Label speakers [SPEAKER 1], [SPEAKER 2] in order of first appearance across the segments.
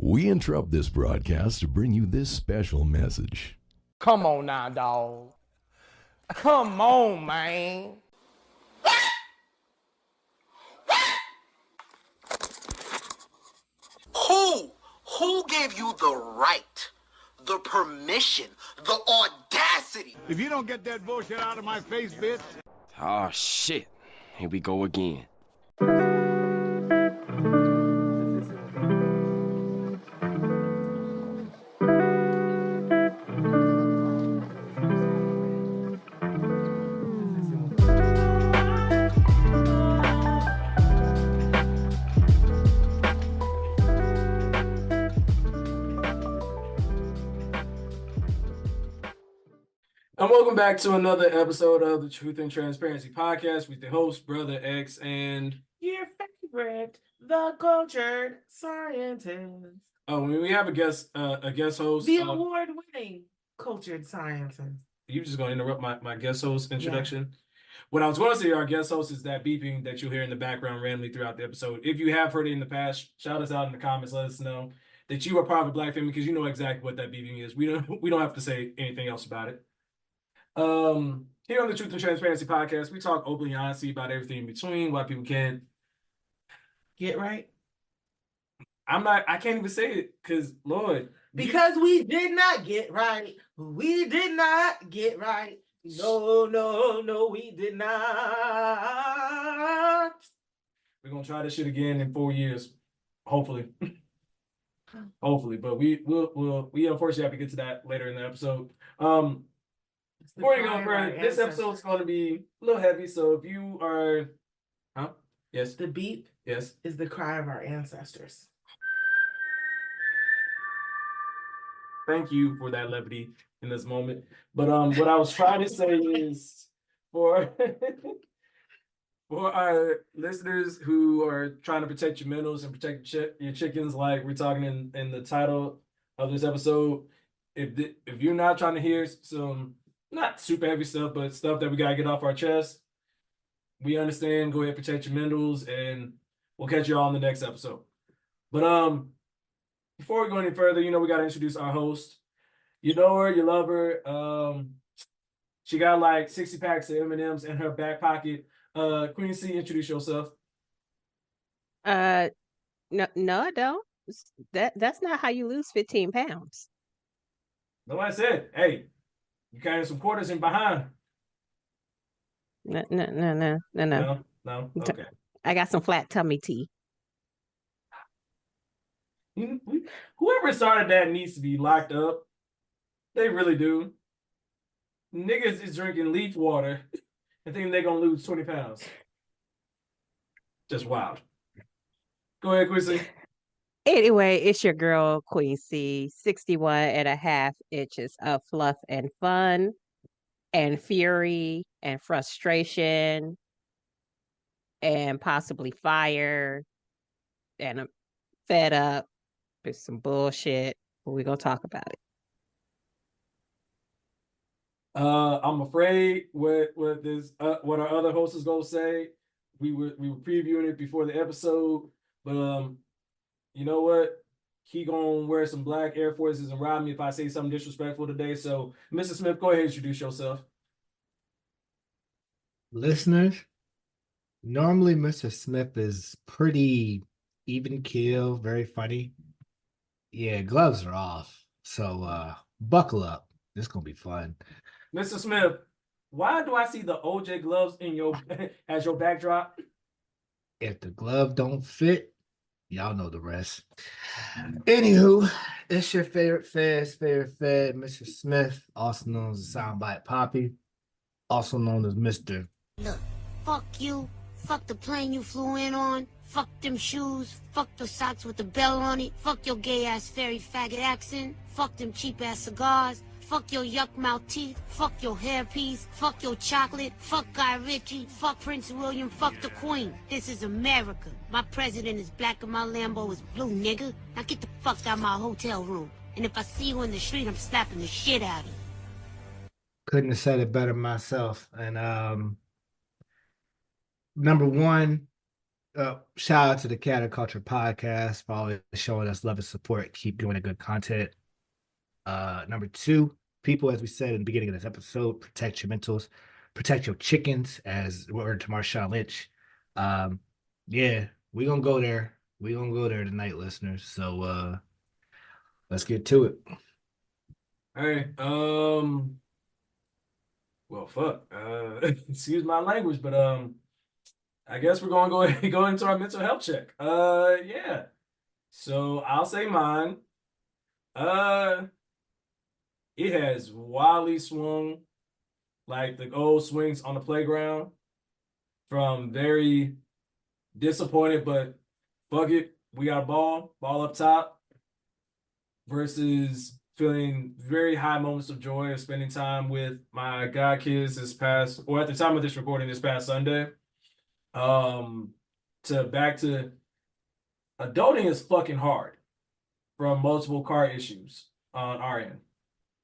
[SPEAKER 1] We interrupt this broadcast to bring you this special message.
[SPEAKER 2] Come on now, dog. Come on, man.
[SPEAKER 3] Who gave you the right, the permission, the audacity?
[SPEAKER 4] If you don't get that bullshit out of my face, bitch.
[SPEAKER 5] Oh, shit. Here we go again.
[SPEAKER 6] And welcome back to another episode of the Truth and Transparency Podcast with the host, Brother X, and
[SPEAKER 2] Your favorite, the cultured scientist.
[SPEAKER 6] oh, we have a guest host.
[SPEAKER 2] The award-winning cultured scientist.
[SPEAKER 6] You just gonna interrupt my guest host introduction? Yeah. What I was going to say, our guest host is that beeping that you'll hear in the background randomly throughout the episode. If you have heard it in the past, shout us out in the comments. Let us know that you are part of the Black family because you know exactly what that beeping is. We don't have to say anything else about it. Here on the Truth and Transparency Podcast, we talk openly and honestly about everything in between, why people can't
[SPEAKER 2] get right.
[SPEAKER 6] I can't even say it because Lord.
[SPEAKER 2] Because we did not get right. We did not get right. No, we did not.
[SPEAKER 6] We're gonna try this shit again in 4 years. Hopefully. Hopefully. But we unfortunately have to get to that later in the episode. Before you go further, this episode is going to be a little heavy, so if you are... Huh? Yes?
[SPEAKER 2] The beep
[SPEAKER 6] yes
[SPEAKER 2] is the cry of our ancestors.
[SPEAKER 6] Thank you for that levity in this moment. But what I was trying to say is for for our listeners who are trying to protect your minerals and protect your chickens, like we're talking in the title of this episode, if you're not trying to hear some... not super heavy stuff, but stuff that we gotta get off our chest, we understand. Go ahead, protect your minerals, and we'll catch you all in the next episode. But before we go any further, we gotta introduce our host. You know her, you love her. She got like 60 packs of M&Ms in her back pocket. Queen C, introduce yourself.
[SPEAKER 7] No, I don't. That's not how you lose 15 pounds.
[SPEAKER 6] Nobody said, hey. You carrying some quarters in behind?
[SPEAKER 7] No.
[SPEAKER 6] No. Okay.
[SPEAKER 7] I got some flat tummy tea.
[SPEAKER 6] Whoever started that needs to be locked up. They really do. Niggas is drinking leaf water and thinking they're gonna lose 20 pounds. Just wild. Go ahead, Quincy.
[SPEAKER 7] Anyway, it's your girl, Queen C, 61.5 inches of fluff and fun and fury and frustration and possibly fire. And I'm fed up with some bullshit, but we're going to talk about it.
[SPEAKER 6] I'm afraid what our other hosts is going to say. We were previewing it before the episode, but you know what? He gonna wear some black Air Forces and rob me if I say something disrespectful today. So, Mr. Smith, go ahead and introduce yourself.
[SPEAKER 8] Listeners, normally Mr. Smith is pretty even keel, very funny. Yeah, gloves are off. So buckle up. It's gonna be fun.
[SPEAKER 6] Mr. Smith, why do I see the OJ gloves in your as your backdrop?
[SPEAKER 8] If the glove don't fit, y'all know the rest. Anywho, it's your favorite fed, Mr. Smith, also known as the Soundbite Poppy, also known as Mr.
[SPEAKER 9] Look, fuck you, fuck the plane you flew in on, fuck them shoes, fuck the socks with the bell on it, fuck your gay-ass fairy faggot accent, fuck them cheap-ass cigars, fuck your yuck-mouth teeth, fuck your hairpiece, fuck your chocolate, fuck Guy Ritchie, fuck Prince William, fuck the Queen. This is America. My president is black and my Lambo is blue, nigga. Now get the fuck out of my hotel room. And if I see you in the street, I'm slapping the shit out of you.
[SPEAKER 8] Couldn't have said it better myself. And number one, shout out to the Cat Culture Podcast for always showing us love and support. Keep doing the good content. Number two, people, as we said in the beginning of this episode, protect your mentals, protect your chickens, as word to Marshawn Lynch. Yeah, we're gonna go there. We're gonna go there tonight, listeners. So let's get to it.
[SPEAKER 6] All right. Well, fuck. Excuse my language, but I guess we're gonna go into our mental health check. Yeah. So I'll say mine. Uh, it has wildly swung like the old swings on the playground from very disappointed, but fuck it, we got a ball up top, versus feeling very high moments of joy of spending time with my god kids this past, or at the time of this recording, this past Sunday. To back to adulting is fucking hard from multiple car issues on our end.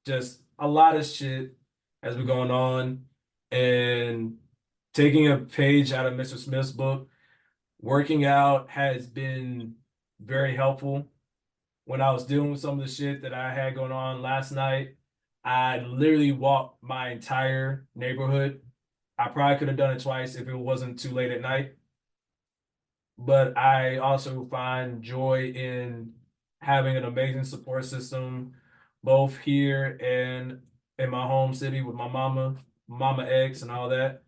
[SPEAKER 6] Just a lot of shit has been going on, and taking a page out of Mr. Smith's book, working out has been very helpful. When I was dealing with some of the shit that I had going on last night, I literally walked my entire neighborhood. I probably could have done it twice if it wasn't too late at night. But I also find joy in having an amazing support system, both here and in my home city with my Mama X and all that.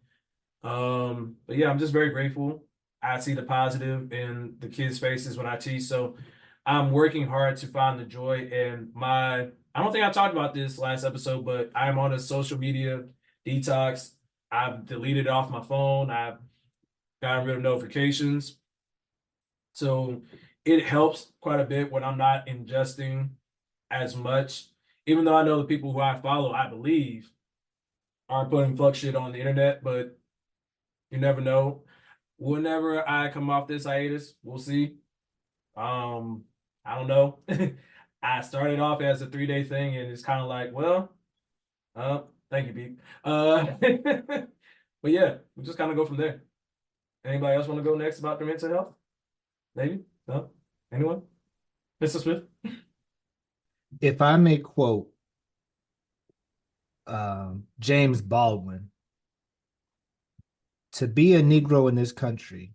[SPEAKER 6] But yeah, I'm just very grateful. I see the positive in the kids' faces when I teach. So I'm working hard to find the joy in my, I don't think I talked about this last episode, but I'm on a social media detox. I've deleted it off my phone. I've gotten rid of notifications. So it helps quite a bit when I'm not ingesting as much, even though I know the people who I follow, I believe, are putting fuck shit on the internet, but you never know. Whenever I come off this hiatus, we'll see. I don't know. I started off as a 3-day thing, and it's kind of like, well, thank you, Pete. But yeah, we just kind of go from there. Anybody else want to go next about their mental health? Maybe? No? Anyone? Mr. Smith?
[SPEAKER 8] If I may quote James Baldwin, to be a Negro in this country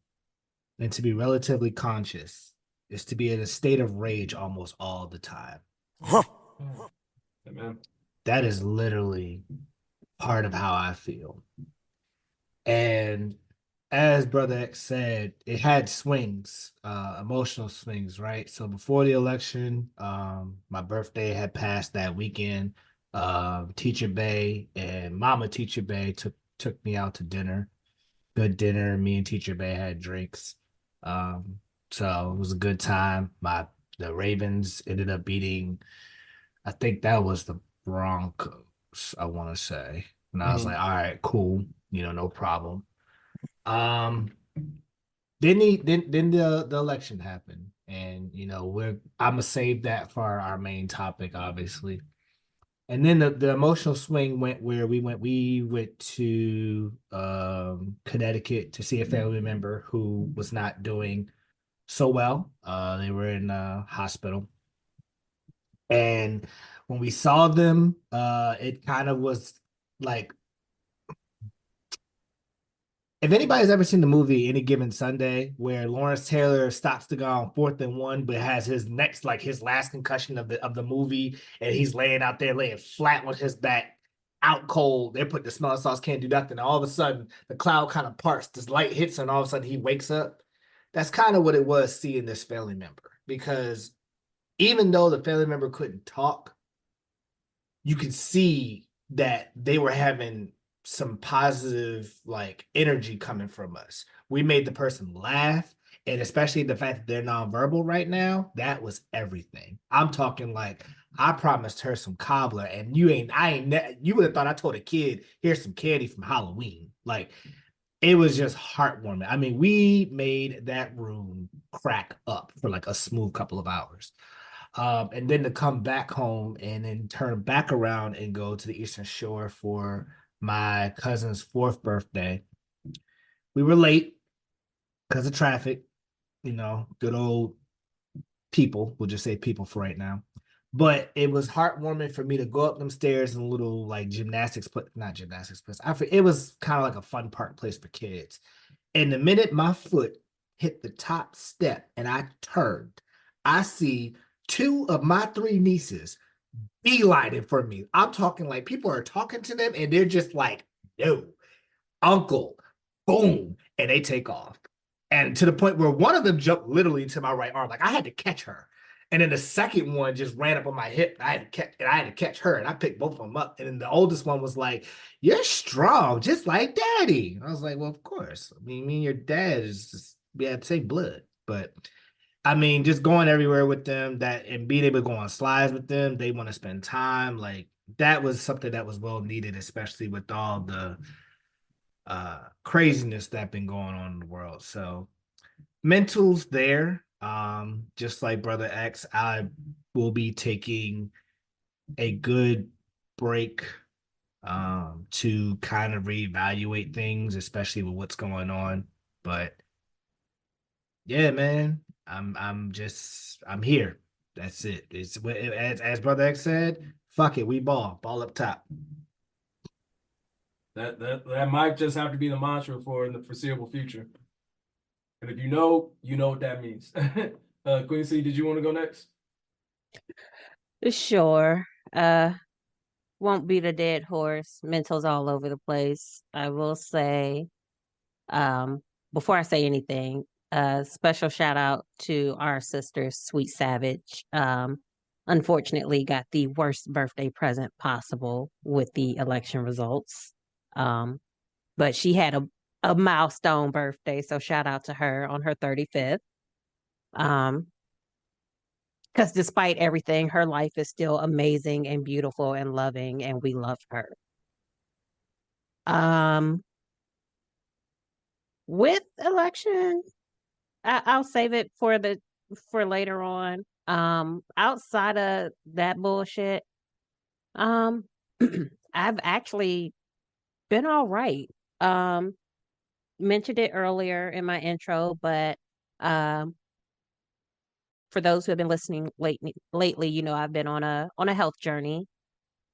[SPEAKER 8] and to be relatively conscious is to be in a state of rage almost all the time.
[SPEAKER 6] Amen.
[SPEAKER 8] That is literally part of how I feel. And as Brother X said, it had swings, emotional swings, right? So before the election, my birthday had passed that weekend. Teacher Bay and Mama Teacher Bay took me out to dinner. Good dinner. Me and Teacher Bay had drinks. So it was a good time. The Ravens ended up beating, I think that was the Broncos, I want to say. And I was like, all right, cool, no problem. Then the election happened, and I'm gonna save that for our main topic, obviously. And then the emotional swing went where we went to Connecticut to see a family member who was not doing so well. They were in a hospital. And when we saw them, it kind of was like, if anybody's ever seen the movie Any Given Sunday, where Lawrence Taylor stops to go on 4th and 1, but has his next, like his last concussion of the movie, and he's laying out there, laying flat on his back, out cold. They put the smelling sauce, can't do nothing. And all of a sudden, the cloud kind of parts, this light hits, and all of a sudden he wakes up. That's kind of what it was seeing this family member, because even though the family member couldn't talk, you could see that they were having some positive like energy coming from us. We made the person laugh, and especially the fact that they're nonverbal right now, that was everything. I'm talking like I promised her some cobbler, and you would have thought I told a kid, here's some candy from Halloween. Like, it was just heartwarming. I mean, we made that room crack up for like a smooth couple of hours. And then to come back home and then turn back around and go to the Eastern Shore for my cousin's 4th birthday. We were late. because of traffic. Good old people. We'll just say people for right now. But it was heartwarming for me to go up them stairs in a little like gymnastics, but not gymnastics place. It was kind of like a fun park place for kids. And the minute my foot hit the top step and I turned, I see two of my three nieces beelining for me. I'm talking like people are talking to them and they're just like, no, uncle, boom, and they take off. And to the point where one of them jumped literally into my right arm. Like I had to catch her. And then the second one just ran up on my hip. I had to catch her, and I picked both of them up. And then the oldest one was like, "You're strong, just like Daddy." And I was like, "Well, of course. I mean, me and your dad is just we have the same blood." But I mean, just going everywhere with them, and being able to go on slides with them, they want to spend time. Like that was something that was well needed, especially with all the craziness that been going on in the world. So mental's there. Just like Brother X, I will be taking a good break to kind of reevaluate things, especially with what's going on. But yeah, man, I'm here. That's it. It's as Brother X said, fuck it, we ball up top.
[SPEAKER 6] That might just have to be the mantra for in the foreseeable future. And if you know what that means. Queen C, did you want to go next?
[SPEAKER 7] Sure. Won't beat a dead horse. Mental's all over the place. I will say, before I say anything, special shout out to our sister, Sweet Savage. Unfortunately, got the worst birthday present possible with the election results. But she had a milestone birthday, so shout out to her on her 35th. Because despite everything, her life is still amazing and beautiful and loving, and we love her. With election, I'll save it for later on. Outside of that bullshit, um, I've actually been all right. Mentioned it earlier in my intro, but for those who have been listening lately, I've been on a health journey.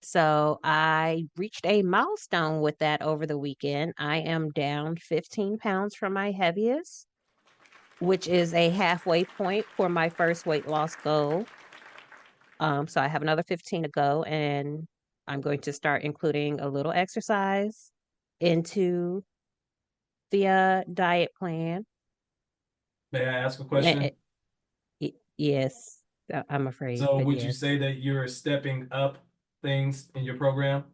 [SPEAKER 7] So I reached a milestone with that over the weekend. I am down 15 pounds from my heaviest, which is a halfway point for my first weight loss goal. So I have another 15 to go, and I'm going to start including a little exercise into the diet plan.
[SPEAKER 6] May I ask a question?
[SPEAKER 7] Yes, I'm afraid.
[SPEAKER 6] So
[SPEAKER 7] but
[SPEAKER 6] would you
[SPEAKER 7] yes.
[SPEAKER 6] say that you're stepping up things in your program?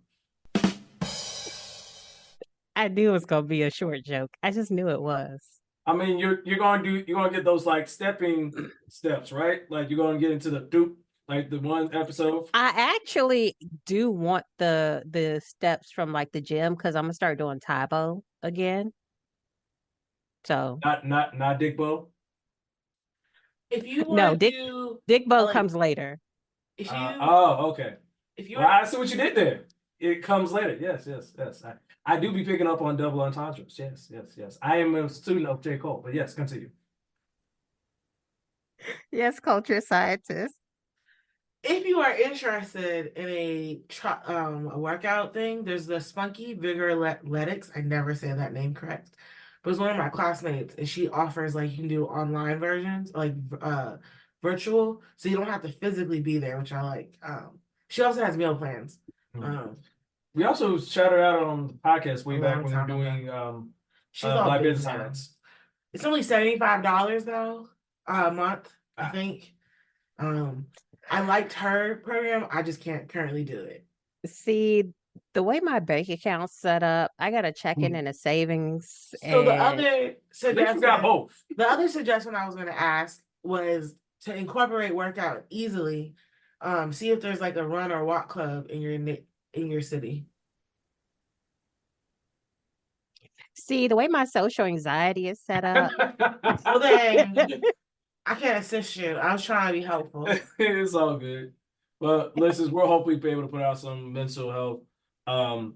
[SPEAKER 7] I knew it was gonna be a short joke. I just knew it was.
[SPEAKER 6] I mean, you're gonna get those like stepping steps, right? Like you're gonna get into the doop, like the one episode.
[SPEAKER 7] I actually do want the steps from like the gym because I'm gonna start doing Taibo again. So
[SPEAKER 6] Not Dick Bow.
[SPEAKER 2] If you
[SPEAKER 7] no,
[SPEAKER 2] want to do
[SPEAKER 7] Dick Bow
[SPEAKER 2] like,
[SPEAKER 7] comes later.
[SPEAKER 2] if you
[SPEAKER 6] Okay.
[SPEAKER 2] if you
[SPEAKER 6] Well, I see what you did there. It comes later. Yes. I do be picking up on double entendres. Yes. I am a student of J. Cole, but yes, continue.
[SPEAKER 7] Yes, culture scientist.
[SPEAKER 2] if you are interested in a workout thing, there's the Spunky Vigor Athletics. I never say that name correct, but it's one of my classmates, and she offers like you can do online versions, like virtual, so you don't have to physically be there, which I like. She also has meal plans.
[SPEAKER 6] We also shouted out on the podcast way
[SPEAKER 2] A
[SPEAKER 6] back
[SPEAKER 2] long
[SPEAKER 6] when we were
[SPEAKER 2] time ago.
[SPEAKER 6] doing
[SPEAKER 2] She's all
[SPEAKER 6] Black
[SPEAKER 2] big
[SPEAKER 6] Business
[SPEAKER 2] now.
[SPEAKER 6] Highlights.
[SPEAKER 2] It's only $75 though a month, I
[SPEAKER 6] Ah.
[SPEAKER 2] think. I liked her program. I just can't currently do it.
[SPEAKER 7] See, the way my bank account's set up, I got a checking and a savings.
[SPEAKER 2] So the
[SPEAKER 7] and
[SPEAKER 2] other
[SPEAKER 6] At least you
[SPEAKER 2] suggestion,
[SPEAKER 6] got both.
[SPEAKER 2] the other suggestion I was going to ask was to incorporate workout easily. See if there's like a run or walk club in your city.
[SPEAKER 7] See, the way my social anxiety is set up.
[SPEAKER 2] Well then, I can't assist you. I was trying to be helpful.
[SPEAKER 6] It's all good. But listeners, we'll hopefully be able to put out some mental health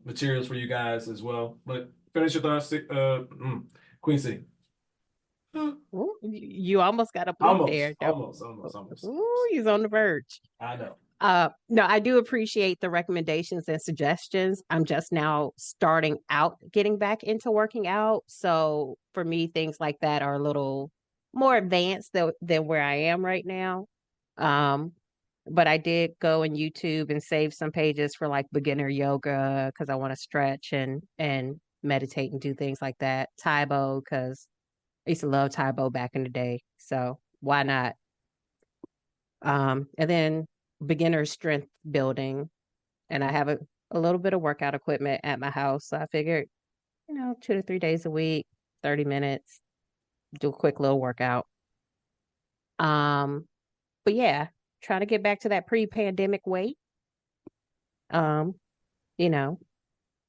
[SPEAKER 6] materials for you guys as well. But finish your thoughts, Queen C.
[SPEAKER 7] Ooh, you almost got a point there.
[SPEAKER 6] Almost.
[SPEAKER 7] Ooh, he's on the verge.
[SPEAKER 6] I know.
[SPEAKER 7] No, I do appreciate the recommendations and suggestions. I'm just now starting out getting back into working out. So for me, things like that are a little more advanced than where I am right now. Um, but I did go on YouTube and save some pages for like beginner yoga because I want to stretch and meditate and do things like that. Taibo because I used to love Taibo back in the day. So why not? And then beginner strength building. And I have a little bit of workout equipment at my house. So I figured, 2 to 3 days a week, 30 minutes, do a quick little workout. But yeah, trying to get back to that pre-pandemic weight. Um, you know,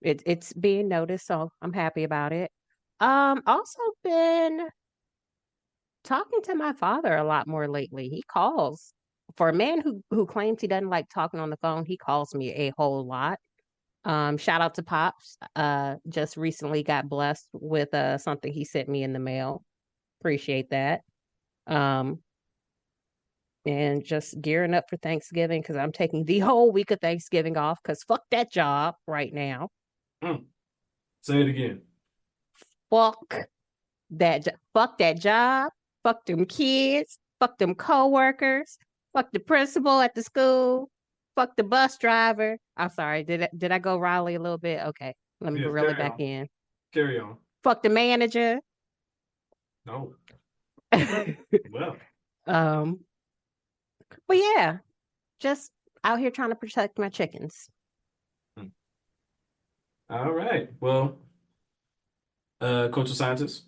[SPEAKER 7] it's being noticed, so I'm happy about it. Also been talking to my father a lot more lately. He calls. For a man who claims he doesn't like talking on the phone, he calls me a whole lot. Shout out to Pops. Just recently got blessed with something he sent me in the mail. Appreciate that. Um, and just gearing up for Thanksgiving because I'm taking the whole week of Thanksgiving off because fuck that job right now.
[SPEAKER 6] Say it again.
[SPEAKER 7] Fuck fuck that job. Fuck them kids. Fuck them coworkers. Fuck the principal at the school. Fuck the bus driver. I'm sorry. Did I go Raleigh a little bit? Okay. Let me reel it back in.
[SPEAKER 6] Carry on.
[SPEAKER 7] Fuck the manager.
[SPEAKER 6] No. Well.
[SPEAKER 7] But yeah, just out here trying to protect my chickens.
[SPEAKER 6] All right. Well, cultural scientist.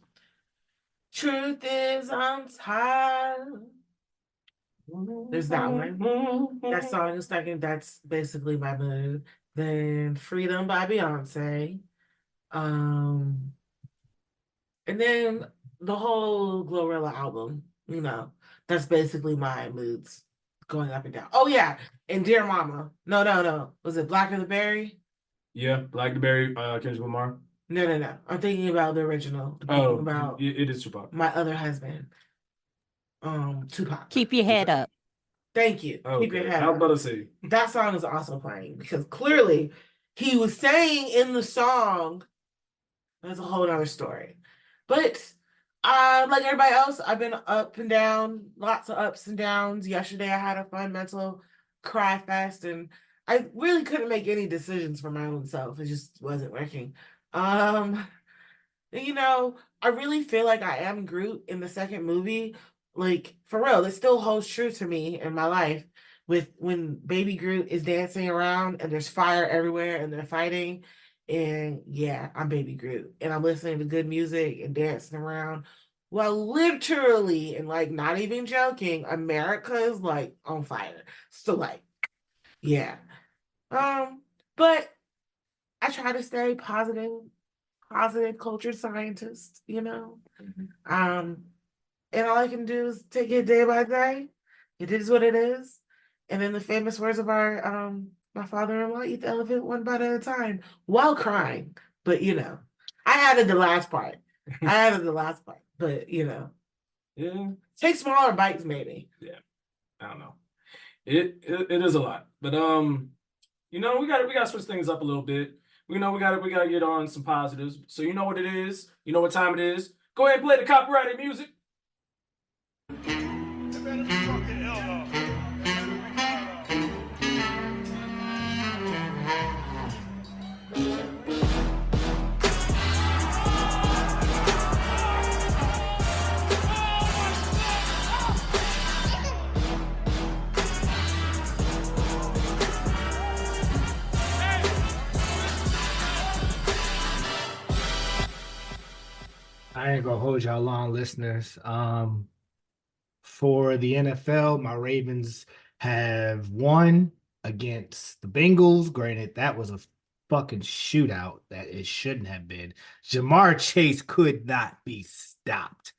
[SPEAKER 2] Truth is I'm tired. There's that one. That song is second. That's basically my mood. Then Freedom by Beyonce. And then the whole Glorilla album, that's basically my moods going up and down. Oh yeah, and Dear Mama. No. Was it Black of the Berry?
[SPEAKER 6] Yeah, Black the Berry, Kendrick Lamar.
[SPEAKER 2] No. I'm thinking about the original.
[SPEAKER 6] It is Tupac.
[SPEAKER 2] My other husband. Tupac.
[SPEAKER 7] Keep your head up.
[SPEAKER 2] Thank you.
[SPEAKER 6] Okay.
[SPEAKER 2] Keep your head up.
[SPEAKER 6] I was about to say.
[SPEAKER 2] That song is also playing because clearly he was saying in the song, that's a whole other story. But like everybody else, I've been up and down, lots of ups and downs. Yesterday I had a fun mental cry fest and I really couldn't make any decisions for my own self. It just wasn't working. I really feel like I am Groot in the second movie. Like, for real, it still holds true to me in my life with when baby Groot is dancing around and there's fire everywhere and they're fighting. And yeah, I'm baby Groot and I'm listening to good music and dancing around. Well, literally, and like not even joking, America is like on fire. So like, yeah. But I try to stay positive culture scientist, and all I can do is take it day by day. It is what it is. And in the famous words of our my father-in-law, eat the elephant one bite at a time while crying. But I added the last part. But
[SPEAKER 6] yeah,
[SPEAKER 2] take smaller bites maybe.
[SPEAKER 6] Yeah, I don't know. It is a lot, but we got to switch things up a little bit. We got to get on some positives. So you know what it is. You know what time it is. Go ahead and play the copyrighted music.
[SPEAKER 8] I ain't gonna hold y'all long, listeners. For the NFL, my Ravens have won against the Bengals. Granted, that was a fucking shootout that it shouldn't have been. Jamar Chase could not be stopped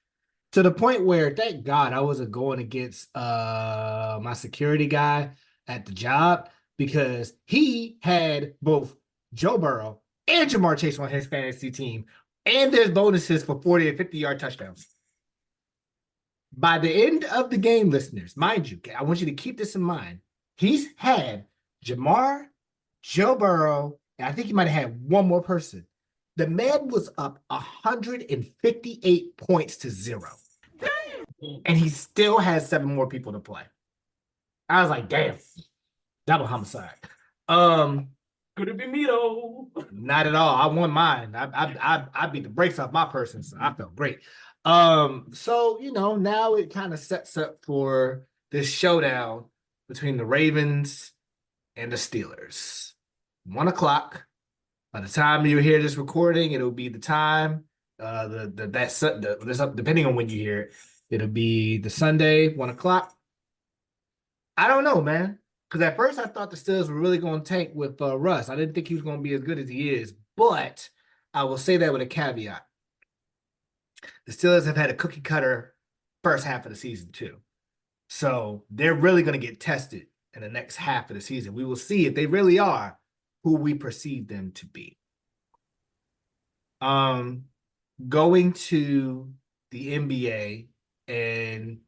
[SPEAKER 8] to the point where, thank God, I wasn't going against my security guy at the job because he had both Joe Burrow and Jamar Chase on his fantasy team. And there's bonuses for 40 and 50-yard touchdowns. By the end of the game, listeners, mind you, I want you to keep this in mind. He's had Jamar, Joe Burrow, and I think he might have had one more person. The man was up 158 points to 0. Damn. And he still has 7 more people to play. I was like, damn, double homicide.
[SPEAKER 6] Could it be me though?
[SPEAKER 8] Not at all. I won mine. I beat the brakes off my person, so I felt great. So now it kind of sets up for this showdown between the Ravens and the Steelers. 1 o'clock. By the time you hear this recording, it'll be the time. Depending on when you hear it, it'll be the Sunday, 1 o'clock. I don't know, man. Because at first I thought the Steelers were really going to tank with Russ. I didn't think he was going to be as good as he is. But I will say that with a caveat. The Steelers have had a cookie cutter first half of the season too. So they're really going to get tested in the next half of the season. We will see if they really are who we perceive them to be. Going to the NBA, and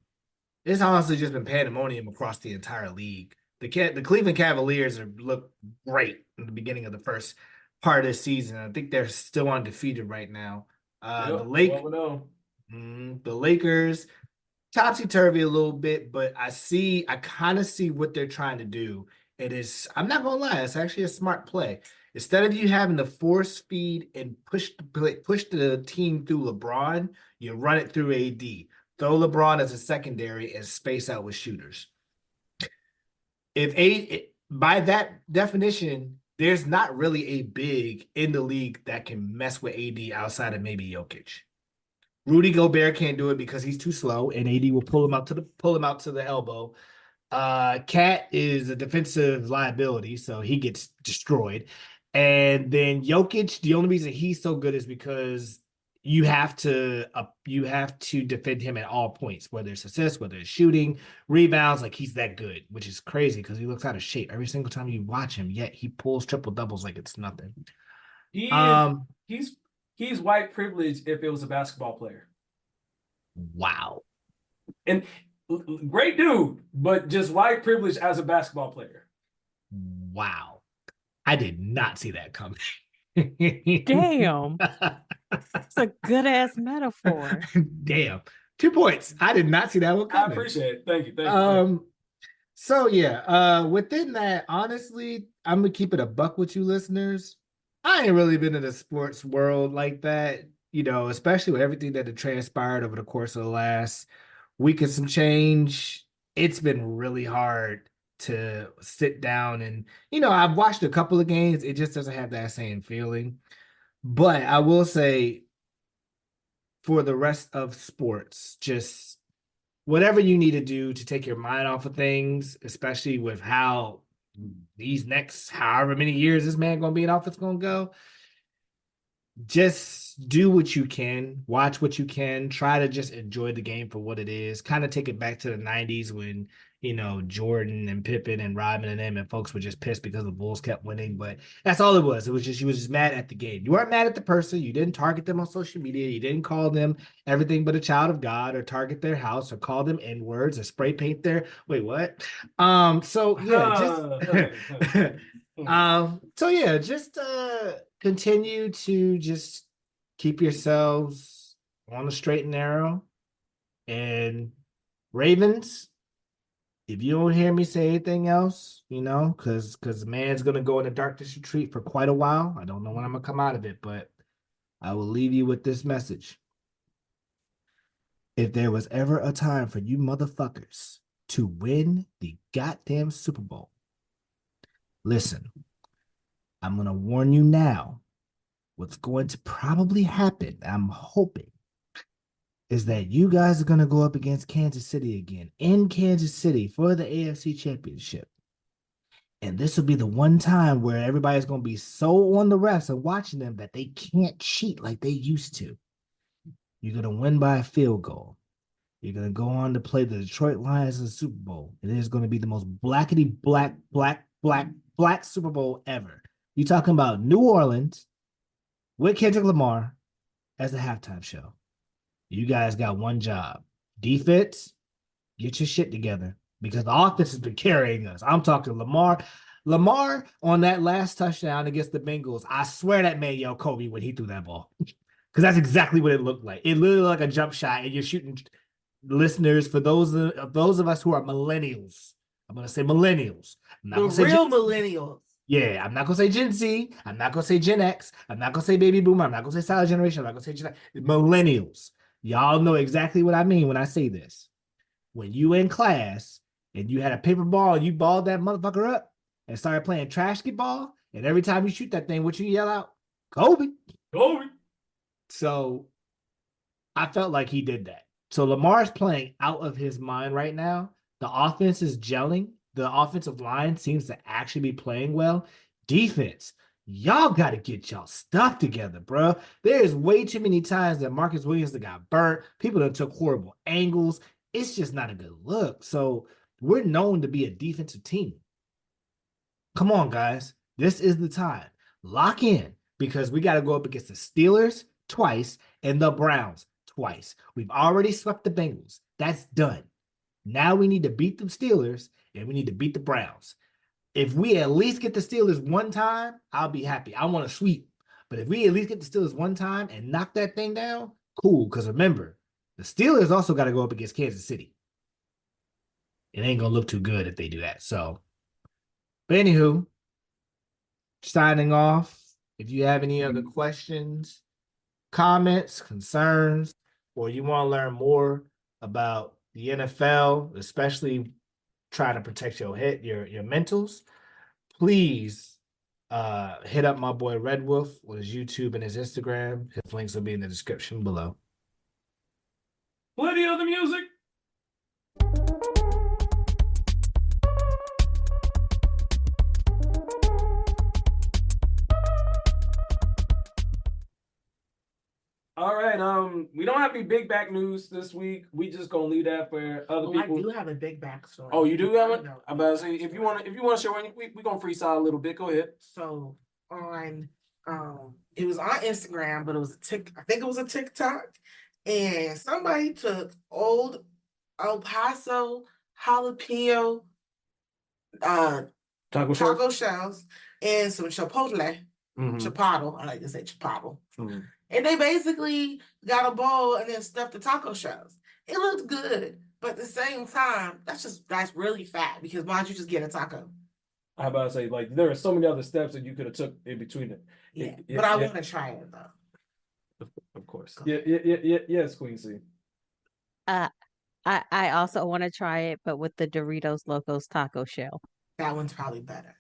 [SPEAKER 8] it's honestly just been pandemonium across the entire league. The Cleveland Cavaliers look great in the beginning of the first part of the season. I think they're still undefeated right now. The Lakers, topsy-turvy a little bit, but I kind of see what they're trying to do. It is, I'm not going to lie, it's actually a smart play. Instead of you having to force feed and push the team through LeBron, you run it through AD. Throw LeBron as a secondary and space out with shooters. By that definition, there's not really a big in the league that can mess with AD outside of maybe Jokic. Rudy Gobert can't do it because he's too slow, and AD will pull him out to the elbow. Cat is a defensive liability, so he gets destroyed. And then Jokic, the only reason he's so good is because you have to defend him at all points, whether it's assists, whether it's shooting, rebounds. Like, he's that good, which is crazy because he looks out of shape every single time you watch him. Yet he pulls triple doubles like it's nothing.
[SPEAKER 6] He's white privilege if it was a basketball player.
[SPEAKER 8] Wow.
[SPEAKER 6] And great dude, but just white privilege as a basketball player.
[SPEAKER 8] Wow. I did not see that coming.
[SPEAKER 7] Damn. It's a good ass metaphor.
[SPEAKER 8] Damn. 2 points. I did not see that one coming.
[SPEAKER 6] I appreciate it. Thank you.
[SPEAKER 8] So yeah, within that, honestly, I'm gonna keep it a buck with you listeners. I ain't really been in the sports world like that, especially with everything that had transpired over the course of the last week and some change. It's been really hard to sit down and, I've watched a couple of games. It just doesn't have that same feeling. But I will say, for the rest of sports, just whatever you need to do to take your mind off of things, especially with how these next however many years this man going to be in office going to go, just do what you can, watch what you can, try to just enjoy the game for what it is. Kind of take it back to the 90s when, Jordan and Pippen and Rodman and them and folks were just pissed because the Bulls kept winning. But that's all it was. It was just, you were just mad at the game. You weren't mad at the person. You didn't target them on social media. You didn't call them everything but a child of God, or target their house, or call them N-words, or spray paint their, wait, what? So yeah, just continue to just keep yourselves on the straight and narrow. And Ravens, if you don't hear me say anything else, because the man's going to go in a darkness retreat for quite a while. I don't know when I'm going to come out of it, but I will leave you with this message. If there was ever a time for you motherfuckers to win the goddamn Super Bowl, listen, I'm going to warn you now. What's going to probably happen, I'm hoping, is that you guys are going to go up against Kansas City again in Kansas City for the AFC Championship. And this will be the one time where everybody's going to be so on the refs and watching them that they can't cheat like they used to. You're going to win by a field goal. You're going to go on to play the Detroit Lions in the Super Bowl. It is going to be the most blackety black Super Bowl ever. You're talking about New Orleans with Kendrick Lamar as the halftime show. You guys got one job. Defense, get your shit together because the offense has been carrying us. I'm talking Lamar. Lamar on that last touchdown against the Bengals. I swear that man yelled Kobe when he threw that ball. Because that's exactly what it looked like. It looked like a jump shot, and you're shooting. Listeners, for those of us who are millennials, I'm gonna say millennials. I'm not
[SPEAKER 2] The
[SPEAKER 8] gonna say
[SPEAKER 2] real
[SPEAKER 8] Gen-
[SPEAKER 2] millennials.
[SPEAKER 8] Yeah, I'm not gonna say Gen Z. I'm not gonna say Gen X. I'm not gonna say Baby Boomer. I'm not gonna say Silent Generation. I'm not gonna say Gen millennials. Y'all know exactly what I mean when I say this. When you in class and you had a paper ball and you balled that motherfucker up and started playing trash ball, and every time you shoot that thing, what you yell out? Kobe.
[SPEAKER 6] Kobe.
[SPEAKER 8] So I felt like he did that. So Lamar's playing out of his mind right now. The offense is gelling. The offensive line seems to actually be playing well. Defense, y'all got to get y'all stuff together, bro. There's way too many times that Marcus Williams got burnt. People that took horrible angles. It's just not a good look. So we're known to be a defensive team. Come on, guys. This is the time. Lock in because we got to go up against the Steelers twice and the Browns twice. We've already swept the Bengals. That's done. Now we need to beat the Steelers and we need to beat the Browns. If we at least get the Steelers one time, I'll be happy. I want to sweep. But if we at least get the Steelers one time and knock that thing down, cool. Because remember, the Steelers also got to go up against Kansas City. It ain't going to look too good if they do that. So, but anywho, signing off. If you have any other questions, comments, concerns, or you want to learn more about the NFL, especially trying to protect your head, your mentals, please hit up my boy Red Wolf with his YouTube and his Instagram. His links will be in the description below.
[SPEAKER 6] Plenty of the music. All right. We don't have any big back news this week. We just gonna leave that for other people.
[SPEAKER 2] I do have a big backstory.
[SPEAKER 6] Oh, you do have one? I'm about to say if you want to share one, we gonna freestyle a little bit. Go ahead.
[SPEAKER 2] So on it was on Instagram, but it was I think it was a TikTok, and somebody took old El Paso jalapeno taco shells and some chipotle. Chipotle, I like to say chipotle. And they basically got a bowl and then stuffed the taco shells. It looked good, but at the same time, that's really fat because why don't you just get a taco?
[SPEAKER 6] How about I say, like, there are so many other steps that you could have took in between it.
[SPEAKER 2] Yeah, but I want to try it though.
[SPEAKER 6] Of course. Yes, Queen C.
[SPEAKER 7] I also want to try it, but with the Doritos Locos taco shell.
[SPEAKER 2] That one's probably better.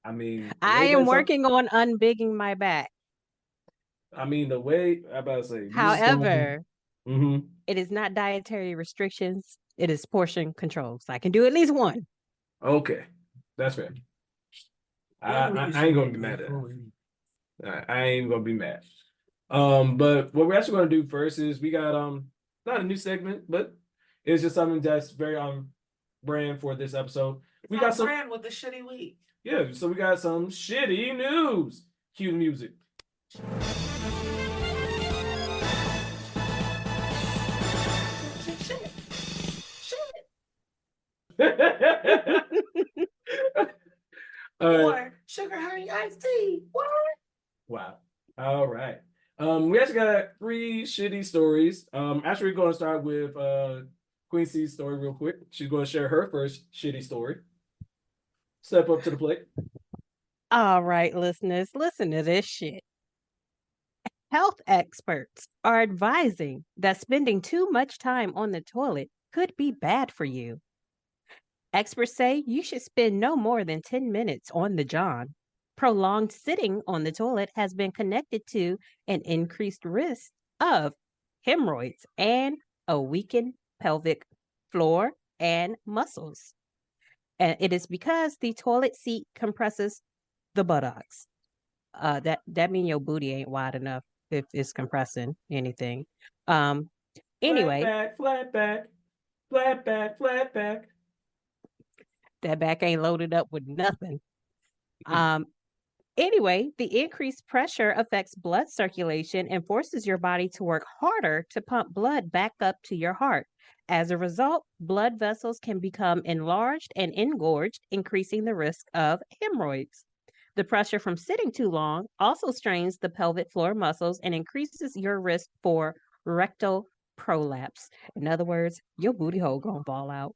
[SPEAKER 6] I mean,
[SPEAKER 7] I am working on unbigging my back.
[SPEAKER 6] I mean, the way I'm about to say.
[SPEAKER 7] However, it is not dietary restrictions. It is portion control. So I can do at least one.
[SPEAKER 6] Okay, that's fair. I ain't gonna be mad at that. I ain't gonna be mad. But what we're actually gonna do first is we got not a new segment, but it's just something that's very on brand for this episode. We got some
[SPEAKER 2] brand with the shitty week.
[SPEAKER 6] Yeah, so we got some shitty news. Cue the music.
[SPEAKER 2] Or sugar honey iced tea. What?
[SPEAKER 6] Wow. All right. We actually got 3 shitty stories. Actually, we're going to start with Queen C's story real quick. She's going to share her first shitty story. Step up to the plate.
[SPEAKER 7] All right, listeners, listen to this shit. Health experts are advising that spending too much time on the toilet could be bad for you. Experts say you should spend no more than 10 minutes on the john. Prolonged sitting on the toilet has been connected to an increased risk of hemorrhoids and a weakened pelvic floor and muscles. And it is because the toilet seat compresses the buttocks. That means your booty ain't wide enough if it's compressing anything. Anyway.
[SPEAKER 6] Flat back.
[SPEAKER 7] That back ain't loaded up with nothing. Anyway, the increased pressure affects blood circulation and forces your body to work harder to pump blood back up to your heart. As a result, blood vessels can become enlarged and engorged, increasing the risk of hemorrhoids. The pressure from sitting too long also strains the pelvic floor muscles and increases your risk for rectal prolapse. In other words, your booty hole gonna fall out.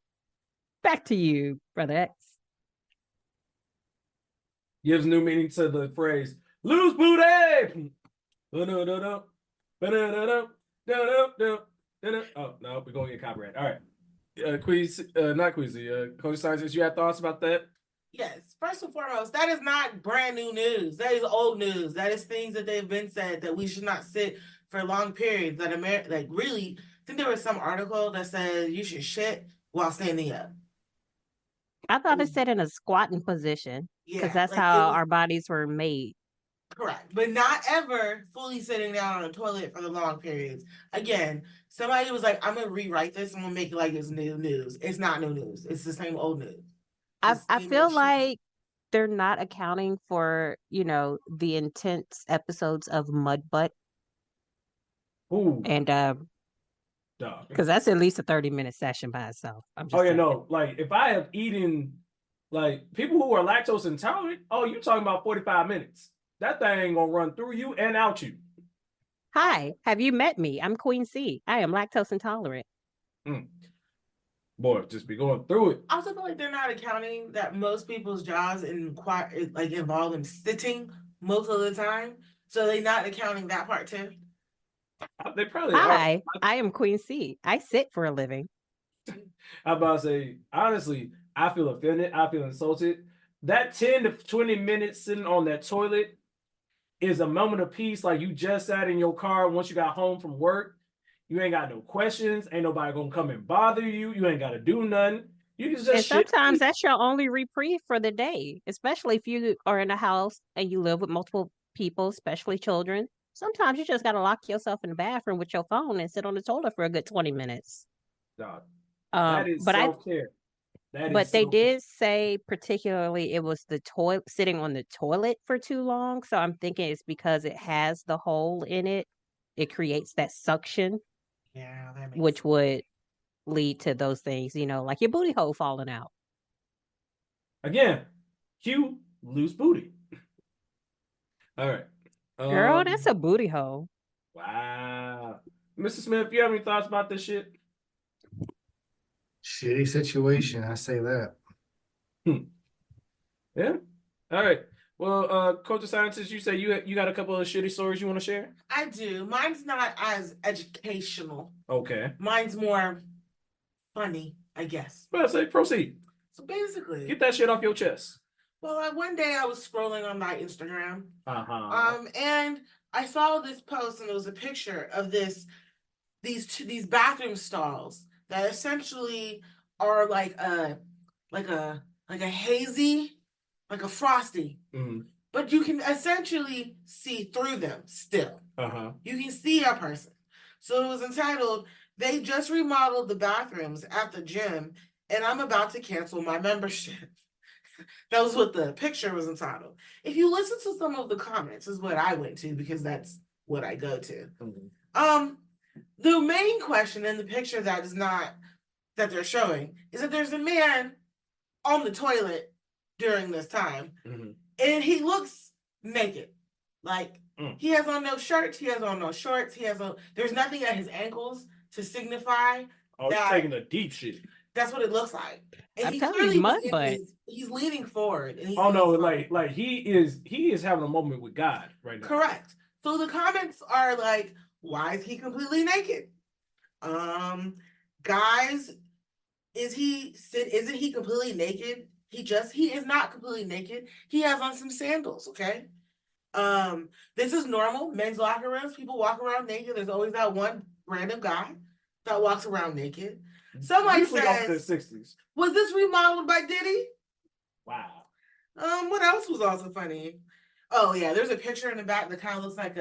[SPEAKER 7] Back to you, Brother X.
[SPEAKER 6] Gives new meaning to the phrase "loose booty." Oh no, we're gonna get copyright. All right, not Queasy. Coach Science, you have thoughts about that?
[SPEAKER 2] Yes. First and foremost, that is not brand new news. That is old news. That is things that they've been said that we should not sit for long periods. That really, I think there was some article that said you should shit while standing up.
[SPEAKER 7] I thought it said in a squatting position because
[SPEAKER 2] Yeah,
[SPEAKER 7] that's
[SPEAKER 2] like
[SPEAKER 7] how our bodies were made.
[SPEAKER 2] correct, but not ever fully sitting down on a toilet for the long periods. Again, somebody was like, "I'm gonna rewrite this. I'm gonna make it like it's new news." It's not new news. It's the same old news.
[SPEAKER 7] I feel like they're not accounting for, the intense episodes of Mud Butt.
[SPEAKER 6] Ooh.
[SPEAKER 7] And because that's at least a 30-minute session by itself.
[SPEAKER 6] No. Like if I have eaten, like people who are lactose intolerant, you're talking about 45 minutes. That thing ain't gonna run through you and out you.
[SPEAKER 7] Hi, have you met me? I'm Queen C. I am lactose intolerant.
[SPEAKER 6] Boy, just be going through it.
[SPEAKER 2] I also feel like they're not accounting that most people's jobs involve them sitting most of the time. So they're not accounting that part too.
[SPEAKER 6] They probably
[SPEAKER 7] Hi, I am Queen C. I sit for a living.
[SPEAKER 6] I'm about to say, honestly, I feel offended. I feel insulted. That 10 to 20 minutes sitting on that toilet is a moment of peace. Like you just sat in your car once you got home from work. You ain't got no questions. Ain't nobody gonna come and bother you. You ain't got to do nothing. You can just
[SPEAKER 7] and sometimes that's your only reprieve for the day, especially if you are in a house and you live with multiple people, especially children. Sometimes you just got to lock yourself in the bathroom with your phone and sit on the toilet for a good 20 minutes.
[SPEAKER 6] Dog. That is self-care.
[SPEAKER 7] But they did say particularly it was the toilet sitting on the toilet for too long. So I'm thinking it's because it has the hole in it. It creates that suction.
[SPEAKER 2] Yeah, that makes
[SPEAKER 7] which
[SPEAKER 2] sense.
[SPEAKER 7] would lead to those things, like your booty hole falling out.
[SPEAKER 6] Again, cue loose booty. All right.
[SPEAKER 7] Girl, that's a booty hole.
[SPEAKER 6] Wow. Mr. Smith, you have any thoughts about this shit?
[SPEAKER 8] Shitty situation, I say that.
[SPEAKER 6] Yeah. All right. Well, Coach of Sciences, you say you got a couple of shitty stories you want to share?
[SPEAKER 2] I do. Mine's not as educational.
[SPEAKER 6] Okay.
[SPEAKER 2] Mine's more funny, I guess.
[SPEAKER 6] Well, say proceed.
[SPEAKER 2] So basically,
[SPEAKER 6] get that shit off your chest.
[SPEAKER 2] Well, one day I was scrolling on my Instagram,
[SPEAKER 6] Uh-huh.
[SPEAKER 2] And I saw this post, and it was a picture of these bathroom stalls that essentially are like a hazy, like a frosty, but you can essentially see through them still. You can see a person. So it was entitled, "They just remodeled the bathrooms at the gym, and I'm about to cancel my membership." That was what the picture was entitled. If you listen to some of the comments, is what I went to because that's what I go to. The main question in the picture that they're showing is that there's a man on the toilet during this time, and he looks naked. Like he has on no shirts, he has on no shorts, there's nothing at his ankles to signify.
[SPEAKER 6] He's taking the deep shit.
[SPEAKER 2] That's what it looks like. And
[SPEAKER 7] I'm telling you, mud butt.
[SPEAKER 2] He's leaning forward. And
[SPEAKER 6] like he is having a moment with God right now.
[SPEAKER 2] Correct. So the comments are like, why is he completely naked? Guys, isn't he completely naked? He is not completely naked. He has on some sandals, okay? This is normal. Men's locker rooms, people walk around naked. There's always that one random guy that walks around naked. Somebody says,
[SPEAKER 6] 60s.
[SPEAKER 2] Was this remodeled by Diddy?
[SPEAKER 6] Wow.
[SPEAKER 2] What else was also funny? Oh yeah, there's a picture in the back that kind of looks like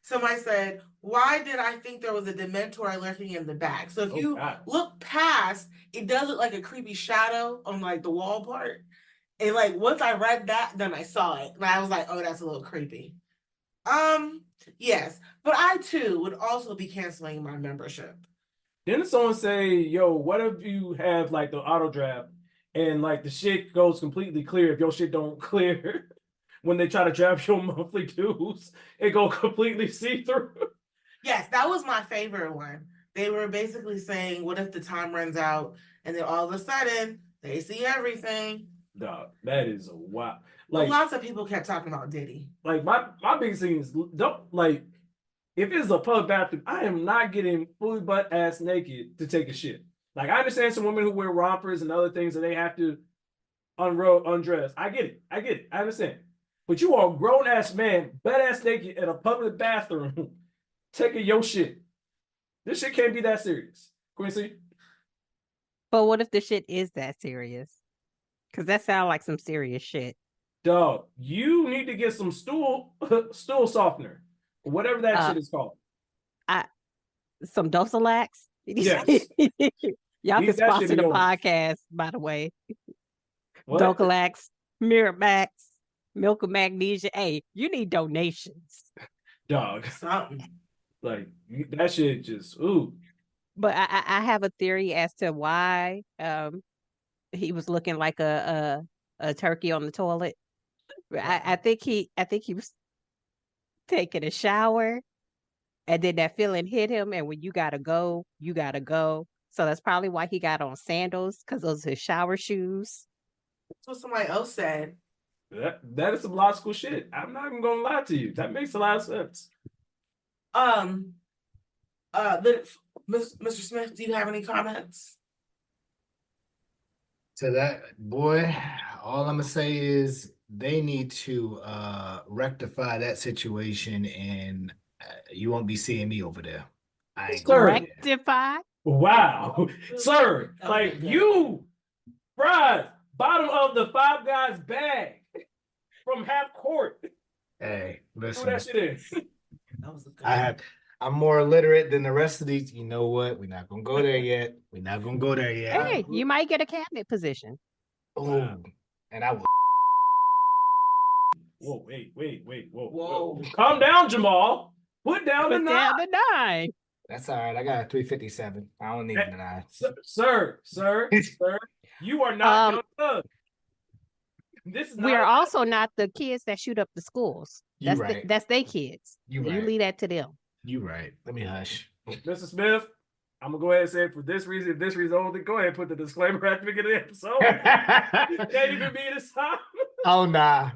[SPEAKER 2] somebody said, why did I think there was a Dementor lurking in the back? So if you look past, it does look like a creepy shadow on like the wall part. And like once I read that, then I saw it, and I was like, oh, that's a little creepy. Yes, but I too would also be canceling my membership.
[SPEAKER 6] Didn't someone say, yo, what if you have like the auto draft and like the shit goes completely clear if your shit don't clear when they try to draft your monthly dues, it go completely see-through.
[SPEAKER 2] Yes, that was my favorite one. They were basically saying, what if the time runs out and then all of a sudden they see everything?
[SPEAKER 6] No, that is a wow.
[SPEAKER 2] Well,
[SPEAKER 6] Like
[SPEAKER 2] lots of people kept talking about Diddy.
[SPEAKER 6] like my biggest thing is don't like if it's a public bathroom, I am not getting fully butt ass naked to take a shit. Like I understand some women who wear rompers and other things that they have to undress. I get it. I understand. But you are a grown ass man, butt ass naked in a public bathroom, taking your shit. This shit can't be that serious, Quincy.
[SPEAKER 7] But what if the shit is that serious? Because that sounds like some serious shit.
[SPEAKER 6] Dog, you need to get some stool softener, whatever that shit is called.
[SPEAKER 7] Some Dosilax?
[SPEAKER 6] Yes.
[SPEAKER 7] Y'all
[SPEAKER 6] Leave
[SPEAKER 7] can
[SPEAKER 6] that
[SPEAKER 7] sponsor
[SPEAKER 6] shit
[SPEAKER 7] the
[SPEAKER 6] alone.
[SPEAKER 7] podcast, by the way.
[SPEAKER 6] What?
[SPEAKER 7] Dosilax, Miramax, Milk of Magnesia. Hey, you need donations.
[SPEAKER 6] Dog.
[SPEAKER 2] Something.
[SPEAKER 6] Like that shit just ooh.
[SPEAKER 7] But I have a theory as to why he was looking like a turkey on the toilet. I think he was taking a shower, and then that feeling hit him, and when you gotta go, you gotta go. So that's probably why he got on sandals, because those are his shower shoes.
[SPEAKER 2] That's what somebody else said.
[SPEAKER 6] That is some logical shit. I'm not even gonna lie to you. That makes a lot of sense.
[SPEAKER 2] Mr. Smith, do you have any comments?
[SPEAKER 8] To that boy, all I'm gonna say is they need to rectify that situation, and you won't be seeing me over there. I ain't
[SPEAKER 6] Sir.
[SPEAKER 7] Rectify.
[SPEAKER 6] Wow, sir,
[SPEAKER 2] Oh,
[SPEAKER 6] like
[SPEAKER 2] yeah.
[SPEAKER 6] you fries bottom of the Five Guys bag from half court.
[SPEAKER 8] Hey,
[SPEAKER 6] Who
[SPEAKER 8] listen,
[SPEAKER 6] that shit is?
[SPEAKER 2] That was a good
[SPEAKER 8] I'm more illiterate than the rest of these. You know what? We're not gonna go there yet. We're not gonna go there yet.
[SPEAKER 7] Hey, you might get a cabinet position.
[SPEAKER 8] Oh, and I will.
[SPEAKER 6] Whoa, wait, whoa.
[SPEAKER 2] Whoa.
[SPEAKER 6] Calm down, Jamal. Put down the
[SPEAKER 7] Put down
[SPEAKER 6] knife.
[SPEAKER 7] the 9.
[SPEAKER 8] That's all right. I got a 357. I don't need the 9.
[SPEAKER 6] Sir, you are not Young Thug. This is
[SPEAKER 7] We
[SPEAKER 6] not
[SPEAKER 7] are
[SPEAKER 6] a-
[SPEAKER 7] also not the kids that shoot up the schools.
[SPEAKER 8] You right.
[SPEAKER 7] That's their kids.
[SPEAKER 8] You
[SPEAKER 7] You
[SPEAKER 8] right.
[SPEAKER 7] leave that to them.
[SPEAKER 8] You right. Let me hush.
[SPEAKER 6] Mr. Smith, I'm gonna go ahead and say it for this reason, if this reason only, go ahead and put the disclaimer at the beginning of the episode. Can't even be this time.
[SPEAKER 8] Oh nah.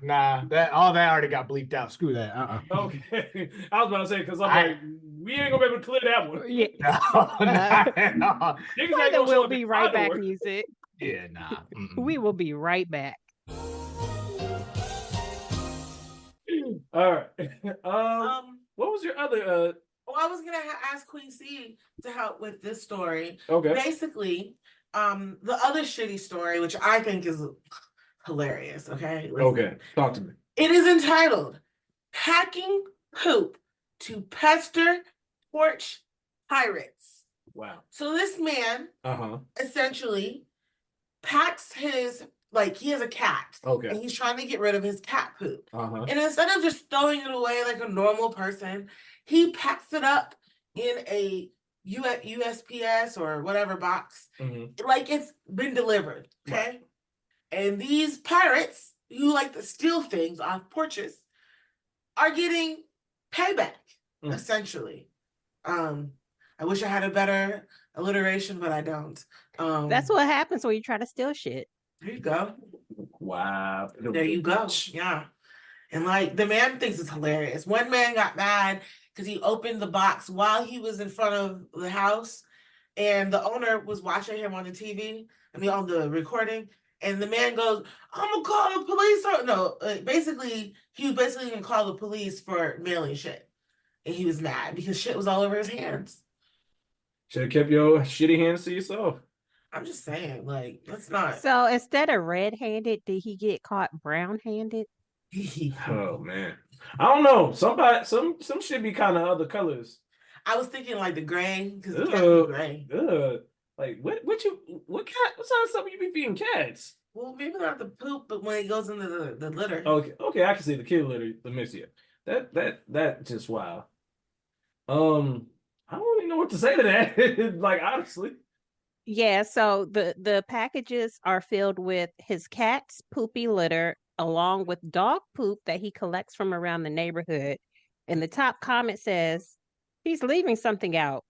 [SPEAKER 8] That all that already got bleeped out. Screw that.
[SPEAKER 6] Okay. I was about to say because I'm like, we ain't gonna be able to clear that one.
[SPEAKER 7] Yeah.
[SPEAKER 8] No.
[SPEAKER 6] Niggas ain't
[SPEAKER 7] Then
[SPEAKER 6] gonna show
[SPEAKER 7] we'll
[SPEAKER 6] up
[SPEAKER 7] be
[SPEAKER 6] in
[SPEAKER 7] right back,
[SPEAKER 6] Ecuador.
[SPEAKER 7] music.
[SPEAKER 8] Yeah, nah.
[SPEAKER 7] We will be right back.
[SPEAKER 6] All right. What was your other
[SPEAKER 2] Well, I was gonna ask Queen C to help with this story.
[SPEAKER 6] okay.
[SPEAKER 2] Basically, the other shitty story, which I think is hilarious. Okay.
[SPEAKER 6] Okay. Talk to me.
[SPEAKER 2] It is entitled "Packing Poop to Pester Porch Pirates."
[SPEAKER 6] Wow.
[SPEAKER 2] So this man
[SPEAKER 6] Uh-huh.
[SPEAKER 2] essentially packs his, like, he has a cat.
[SPEAKER 6] Okay.
[SPEAKER 2] And he's trying to get rid of his cat poop.
[SPEAKER 6] Uh-huh.
[SPEAKER 2] And instead of just throwing it away like a normal person, he packs it up in a USPS or whatever box, like it's been delivered. Okay. And these pirates who like to steal things off porches are getting payback, essentially. I wish I had a better alliteration, but I don't.
[SPEAKER 7] That's what happens when you try to steal shit.
[SPEAKER 2] There you go.
[SPEAKER 6] Wow.
[SPEAKER 2] There you go. Yeah. And like the man thinks it's hilarious. One man got mad because he opened the box while he was in front of the house, and the owner was watching him on the TV. I mean, on the recording. And the man goes, "I'm gonna call the police." Or no, basically, he was basically gonna call the police for mailing shit, and he was mad because shit was all over his hands.
[SPEAKER 6] Should have kept your shitty hands to yourself.
[SPEAKER 2] I'm just saying, like, let's not.
[SPEAKER 7] So instead of red-handed, did he get caught brown-handed?
[SPEAKER 6] Oh man, I don't know. Some should be kind of other colors.
[SPEAKER 2] I was thinking like the gray because the cat was gray.
[SPEAKER 6] Like what cat? What kind of stuff you be feeding cats?
[SPEAKER 2] Well, maybe not the poop, but when it goes into the litter.
[SPEAKER 6] Okay, I can see the kid litter, the mix here. That just wow. I don't really know what to say to that. Like honestly.
[SPEAKER 7] Yeah, so the packages are filled with his cat's poopy litter along with dog poop that he collects from around the neighborhood. And the top comment says, he's leaving something out.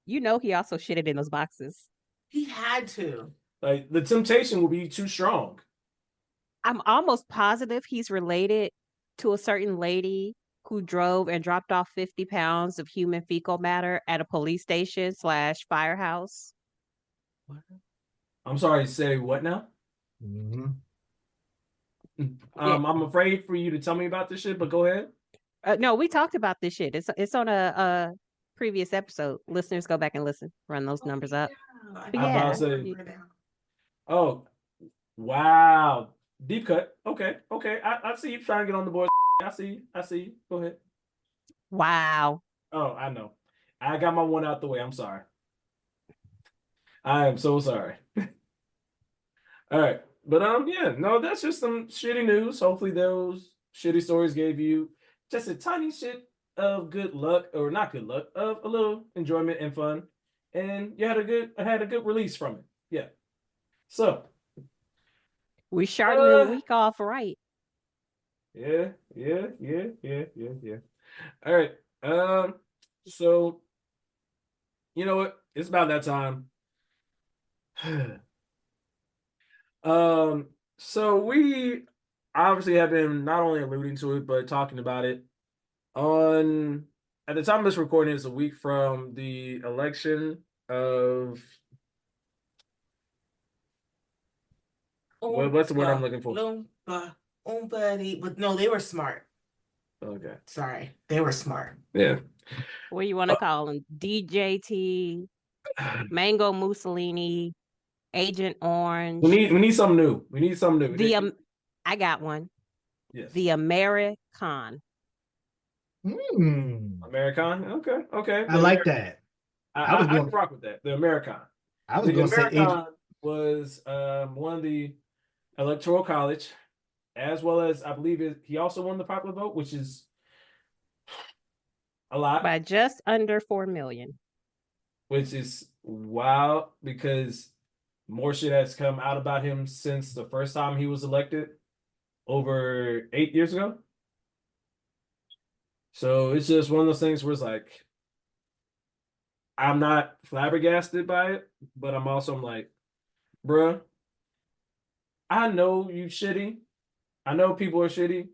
[SPEAKER 7] You know he also shitted in those boxes.
[SPEAKER 2] He had to.
[SPEAKER 6] Like the temptation will be too strong.
[SPEAKER 7] I'm almost positive he's related to a certain lady who drove and dropped off 50 pounds of human fecal matter at a police station / firehouse.
[SPEAKER 6] I'm sorry to say what now?
[SPEAKER 8] Mhm.
[SPEAKER 6] I'm afraid for you to tell me about this shit, but go ahead.
[SPEAKER 7] No, we talked about this shit. It's on a previous episode. Listeners, go back and listen. Run those numbers up.
[SPEAKER 2] I
[SPEAKER 7] But
[SPEAKER 6] I'm about
[SPEAKER 7] yeah,
[SPEAKER 6] to say, oh, wow. Deep cut. Okay. I see you trying to get on the board. I see you. Go ahead.
[SPEAKER 7] wow.
[SPEAKER 6] Oh, I know. I got my one out the way. I'm sorry. I am so sorry. All right. But yeah, no, that's just some shitty news. Hopefully those shitty stories gave you just a tiny shit of good luck, or not good luck, of a little enjoyment and fun. And you had a good release from it. Yeah. So
[SPEAKER 7] We starting the week off right.
[SPEAKER 6] yeah. All right. So you know what? It's about that time. So we obviously have been not only alluding to it, but talking about it on at the time of this recording, it's a week from the election of what's the word I'm looking for?
[SPEAKER 2] But no, they were smart.
[SPEAKER 6] Okay.
[SPEAKER 2] Sorry, they were smart.
[SPEAKER 6] Yeah.
[SPEAKER 7] What do you want to call him? DJT, Mango Mussolini, Agent Orange.
[SPEAKER 6] We need something new. We need something new.
[SPEAKER 7] I got one.
[SPEAKER 6] Yes.
[SPEAKER 7] The American.
[SPEAKER 6] American. Okay.
[SPEAKER 8] I like that.
[SPEAKER 6] I can rock with that. The American.
[SPEAKER 8] I was going to say
[SPEAKER 6] American was one of the electoral college, as well as I believe he also won the popular vote, which is a lot.
[SPEAKER 7] By just under 4 million.
[SPEAKER 6] Which is wild because more shit has come out about him since the first time he was elected over 8 years ago. So it's just one of those things where it's like, I'm not flabbergasted by it, but I'm like, bruh, I know you shitty. I know people are shitty,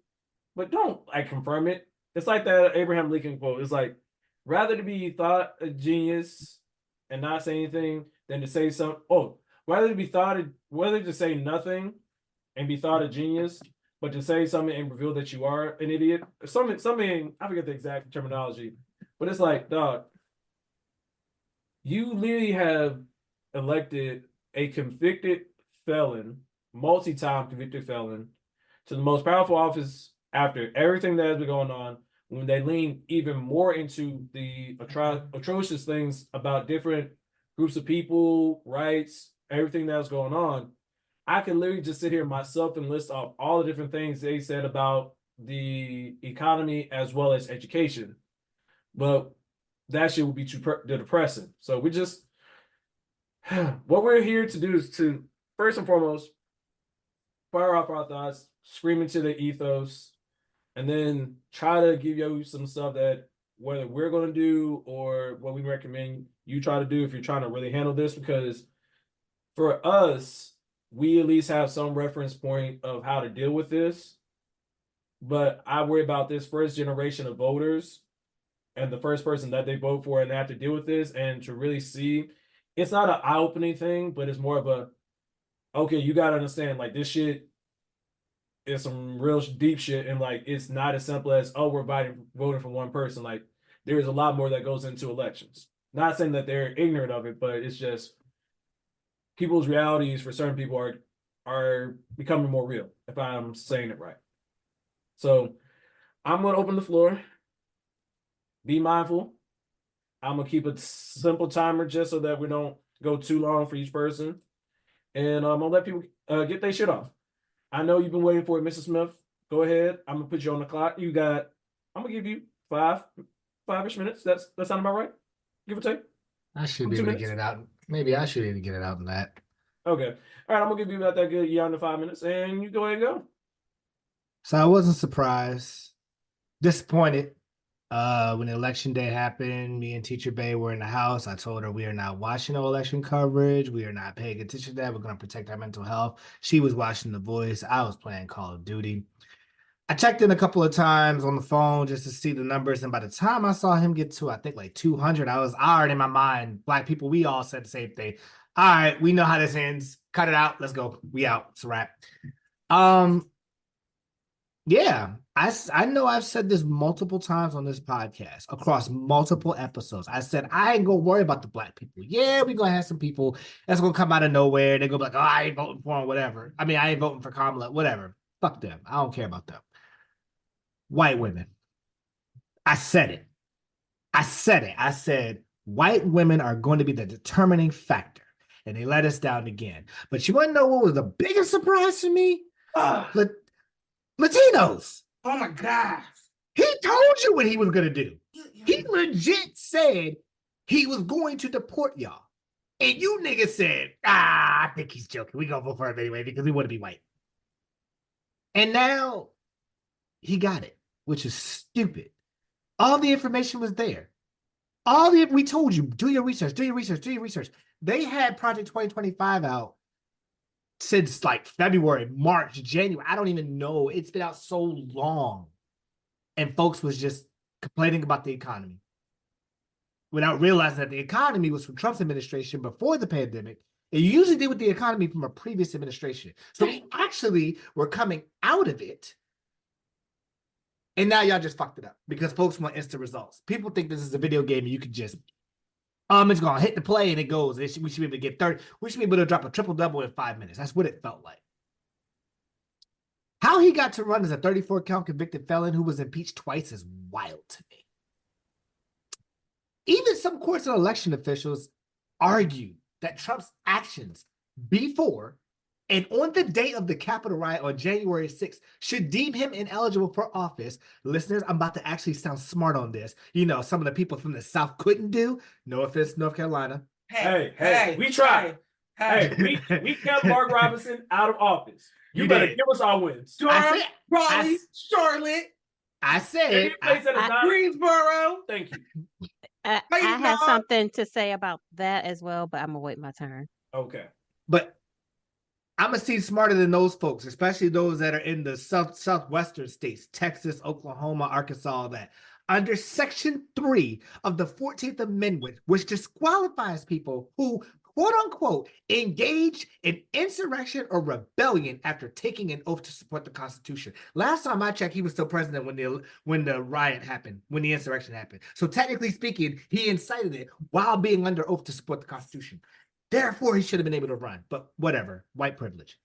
[SPEAKER 6] but don't confirm it. It's like that Abraham Lincoln quote. It's like, rather to be thought a genius and not say anything than to say something. Oh, whether to say nothing and be thought a genius, but to say something and reveal that you are an idiot. Something I forget the exact terminology, but it's like, dog, you literally have elected a convicted felon, multi-time convicted felon, to the most powerful office after everything that has been going on, when they lean even more into the atrocious things about different groups of people, rights, everything that's going on. I can literally just sit here myself and list off all the different things they said about the economy as well as education. But that shit would be too depressing. So we just, what we're here to do is to, first and foremost, fire off our thoughts, scream into the ethos, and then try to give you some stuff that whether we're going to do or what we recommend you try to do if you're trying to really handle this, because for us, we at least have some reference point of how to deal with this. But I worry about this first generation of voters and the first person that they vote for and they have to deal with this, and to really see, it's not an eye-opening thing, but it's more of a, okay, you got to understand, like, this shit is some real deep shit, and like it's not as simple as, oh, we're voting for one person. Like, there is a lot more that goes into elections. Not saying that they're ignorant of it, but it's just people's realities for certain people are becoming more real, if I'm saying it right. So I'm going to open the floor. Be mindful. I'm going to keep a simple timer just so that we don't go too long for each person. and I'm gonna let people get their shit off. I know you've been waiting for it, Mrs. Smith. Go ahead. I'm gonna put you on the clock. I'm gonna give you five-ish minutes. That sound about right? Give or take.
[SPEAKER 8] I should be able to get it out. Maybe I should be able to get it out in that.
[SPEAKER 6] Okay. All right. I'm gonna give you about that good under 5 minutes, and you go ahead and go.
[SPEAKER 8] So I wasn't surprised, disappointed. When election day happened, me and Teacher Bay were in the house. I told her we are not watching no election coverage. We are not paying attention to that. We're going to protect our mental health. She was watching The Voice. I was playing Call of Duty. I checked in a couple of times on the phone just to see the numbers. And by the time I saw him get to, I think, like 200, I was already in my mind. Black people, we all said the same thing. All right, we know how this ends. Cut it out. Let's go. We out. It's a wrap. Yeah, I know I've said this multiple times on this podcast across multiple episodes. I said, I ain't gonna worry about the black people. Yeah, we're gonna have some people that's gonna come out of nowhere. They're gonna be like, oh, I ain't voting for him, whatever. I mean, I ain't voting for Kamala, whatever. Fuck them. I don't care about them. White women. I said it. I said, white women are going to be the determining factor. And they let us down again. But you want to know what was the biggest surprise to me? Latinos.
[SPEAKER 2] Oh my God.
[SPEAKER 8] He told you what he was going to do. He legit said he was going to deport y'all. And you niggas said, I think he's joking. We going to vote for him anyway because we want to be white. And now he got it, which is stupid. All the information was there. We told you, do your research. They had Project 2025 out since like February, March, January. I don't even know. It's been out so long. And folks was just complaining about the economy without realizing that the economy was from Trump's administration before the pandemic. And you usually deal with the economy from a previous administration. So we actually were coming out of it. And now y'all just fucked it up because folks want instant results. People think this is a video game and you can just it's gonna hit the play and it goes. We should be able to get 30. We should be able to drop a triple-double in 5 minutes. That's what it felt like. How he got to run as a 34-count convicted felon who was impeached twice is wild to me. Even some courts and election officials argue that Trump's actions before and on the day of the Capitol riot on January 6th should deem him ineligible for office. Listeners, I'm about to actually sound smart on this. You know, some of the people from the South couldn't do. No offense, North Carolina.
[SPEAKER 6] Hey, we tried. Hey, we kept Mark Robinson out of office. You better give us our wins.
[SPEAKER 2] Durham, Raleigh, Charlotte.
[SPEAKER 8] I said
[SPEAKER 2] Greensboro.
[SPEAKER 6] Thank you.
[SPEAKER 7] I have something to say about that as well, but I'm gonna wait my turn.
[SPEAKER 6] Okay.
[SPEAKER 8] But I'm gonna see smarter than those folks, especially those that are in the southwestern states, Texas, Oklahoma, Arkansas, all that. Under Section 3 of the 14th Amendment, which disqualifies people who, quote unquote, engage in insurrection or rebellion after taking an oath to support the Constitution. Last time I checked, he was still president when the riot happened, when the insurrection happened. So technically speaking, he incited it while being under oath to support the Constitution. Therefore, he should have been able to run, but whatever, white privilege.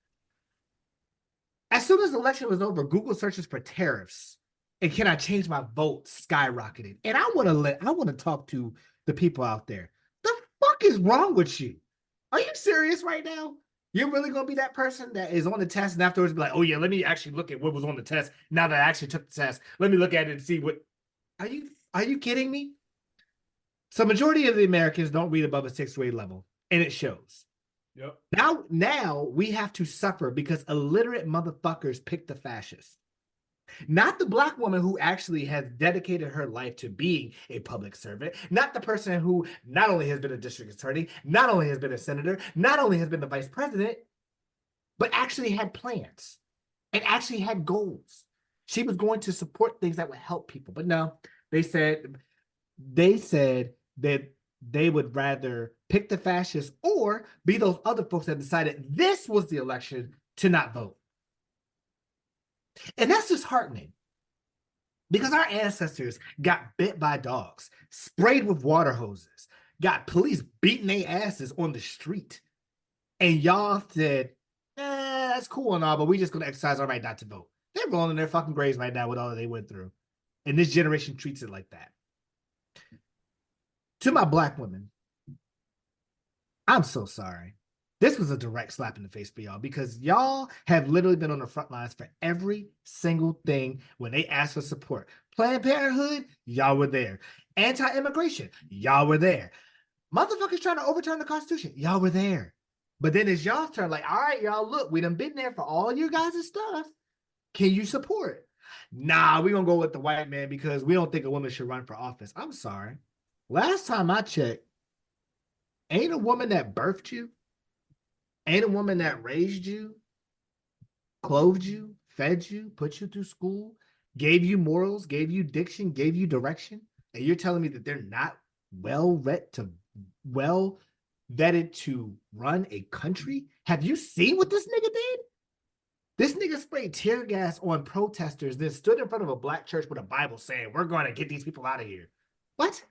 [SPEAKER 8] As soon as the election was over, Google searches for tariffs and can I change my vote skyrocketed. And I want to talk to the people out there. The fuck is wrong with you? Are you serious right now? You're really going to be that person that is on the test and afterwards be like, oh yeah, let me actually look at what was on the test. Now that I actually took the test, let me look at it and see what. Are you kidding me? So majority of the Americans don't read above a 6th grade level. And it shows.
[SPEAKER 6] Yep.
[SPEAKER 8] Now we have to suffer because illiterate motherfuckers pick the fascists. Not the black woman who actually has dedicated her life to being a public servant. Not the person who not only has been a district attorney, not only has been a senator, not only has been the vice president, but actually had plans and actually had goals. She was going to support things that would help people. But no, they said that they would rather pick the fascists or be those other folks that decided this was the election to not vote. And that's disheartening because our ancestors got bit by dogs, sprayed with water hoses, got police beating their asses on the street. And y'all said, that's cool and all, but we just going to exercise our right not to vote. They're rolling in their fucking graves right now with all that they went through. And this generation treats it like that. To my black women, I'm so sorry. This was a direct slap in the face for y'all because y'all have literally been on the front lines for every single thing when they asked for support. Planned Parenthood, y'all were there. Anti-immigration, y'all were there. Motherfuckers trying to overturn the Constitution, y'all were there. But then it's y'all's turn, like, all right, y'all, look, we done been there for all your guys' stuff. Can you support? Nah, we're gonna go with the white man because we don't think a woman should run for office. I'm sorry. Last time I checked, ain't a woman that birthed you, ain't a woman that raised you, clothed you, fed you, put you through school, gave you morals, gave you diction, gave you direction, and you're telling me that they're not well vetted to run a country? Have you seen what this nigga did? This nigga sprayed tear gas on protesters, then stood in front of a black church with a Bible saying, we're going to get these people out of here. What?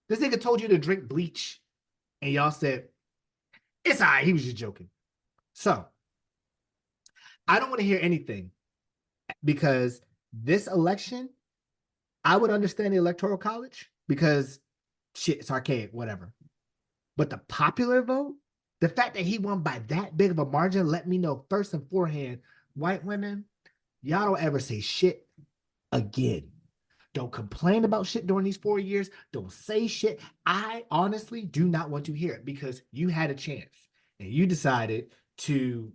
[SPEAKER 8] This nigga told you to drink bleach, and y'all said, it's all right, he was just joking. So, I don't want to hear anything because this election, I would understand the Electoral College because shit, it's archaic, whatever. But the popular vote, the fact that he won by that big of a margin, let me know first and forehand, white women, y'all don't ever say shit again. Don't complain about shit during these 4 years. Don't say shit. I honestly do not want to hear it because you had a chance and you decided to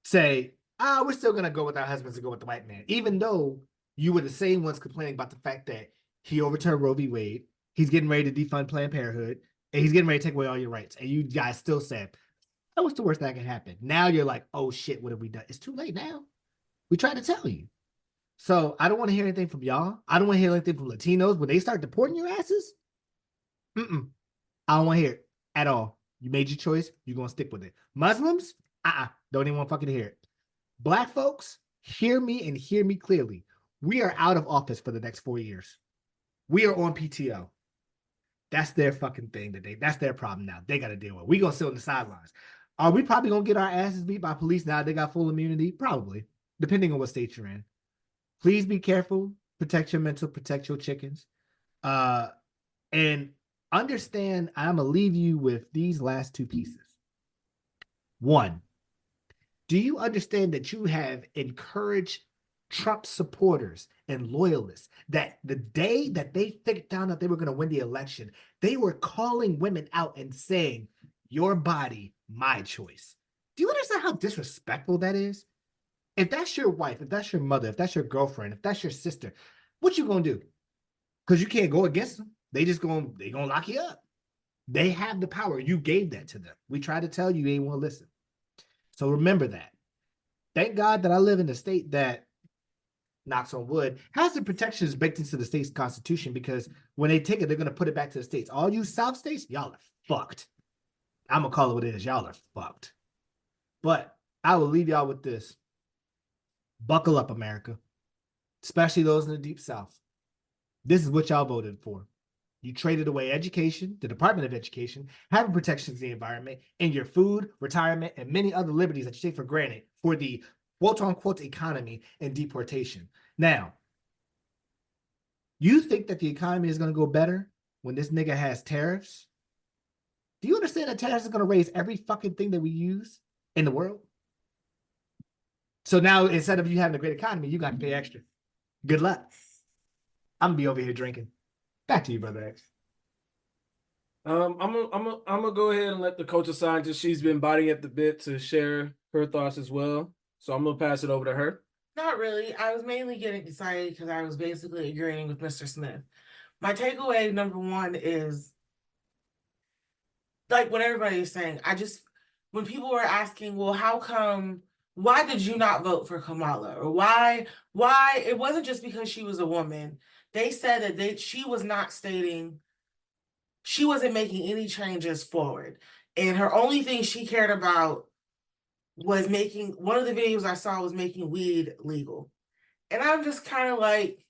[SPEAKER 8] say, we're still going to go with our husbands and go with the white man, even though you were the same ones complaining about the fact that he overturned Roe v. Wade. He's getting ready to defund Planned Parenthood, and he's getting ready to take away all your rights. And you guys still said, oh, what's the worst that can happen? Now you're like, oh shit, what have we done? It's too late now. We tried to tell you. So I don't want to hear anything from y'all. I don't want to hear anything from Latinos. When they start deporting your asses, I don't want to hear it at all. You made your choice. You're going to stick with it. Muslims, don't even want to fucking hear it. Black folks, hear me and hear me clearly. We are out of office for the next 4 years. We are on PTO. That's their fucking thing. That's their problem now. They got to deal with it. We going to sit on the sidelines. Are we probably going to get our asses beat by police now they got full immunity? Probably, depending on what state you're in. Please be careful. Protect your mental. Protect your chickens. And understand, I'm going to leave you with these last two pieces. One, do you understand that you have encouraged Trump supporters and loyalists that the day that they figured out that they were going to win the election, they were calling women out and saying, your body, my choice. Do you understand how disrespectful that is? If that's your wife, if that's your mother, if that's your girlfriend, if that's your sister, what you going to do? Because you can't go against them. They going to lock you up. They have the power. You gave that to them. We tried to tell you, you ain't want to listen. So remember that. Thank God that I live in a state that, knocks on wood, has the protections baked into the state's constitution because when they take it, they're going to put it back to the states. All you South states, y'all are fucked. I'm going to call it what it is. Y'all are fucked. But I will leave y'all with this. Buckle up, America. Especially those in the Deep South. This is what y'all voted for. You traded away education, the Department of Education, having protections of the environment, and your food, retirement, and many other liberties that you take for granted for the quote-unquote economy and deportation. Now, you think that the economy is going to go better when this nigga has tariffs? Do you understand that tariffs is going to raise every fucking thing that we use in the world? So now, instead of you having a great economy, you got to pay extra. Good luck. I'm going to be over here drinking. Back to you, Brother X.
[SPEAKER 6] I'm gonna go ahead and let the culture scientist, she's been biting at the bit to share her thoughts as well. So I'm gonna pass it over to her.
[SPEAKER 2] Not really. I was mainly getting excited because I was basically agreeing with Mr. Smith. My takeaway, number one, is like what everybody is saying. When people were asking, well, why did you not vote for Kamala? Or why, it wasn't just because she was a woman. They said that she was not stating, she wasn't making any changes forward. And her only thing she cared about was one of the videos I saw was making weed legal. And I'm just kind of like,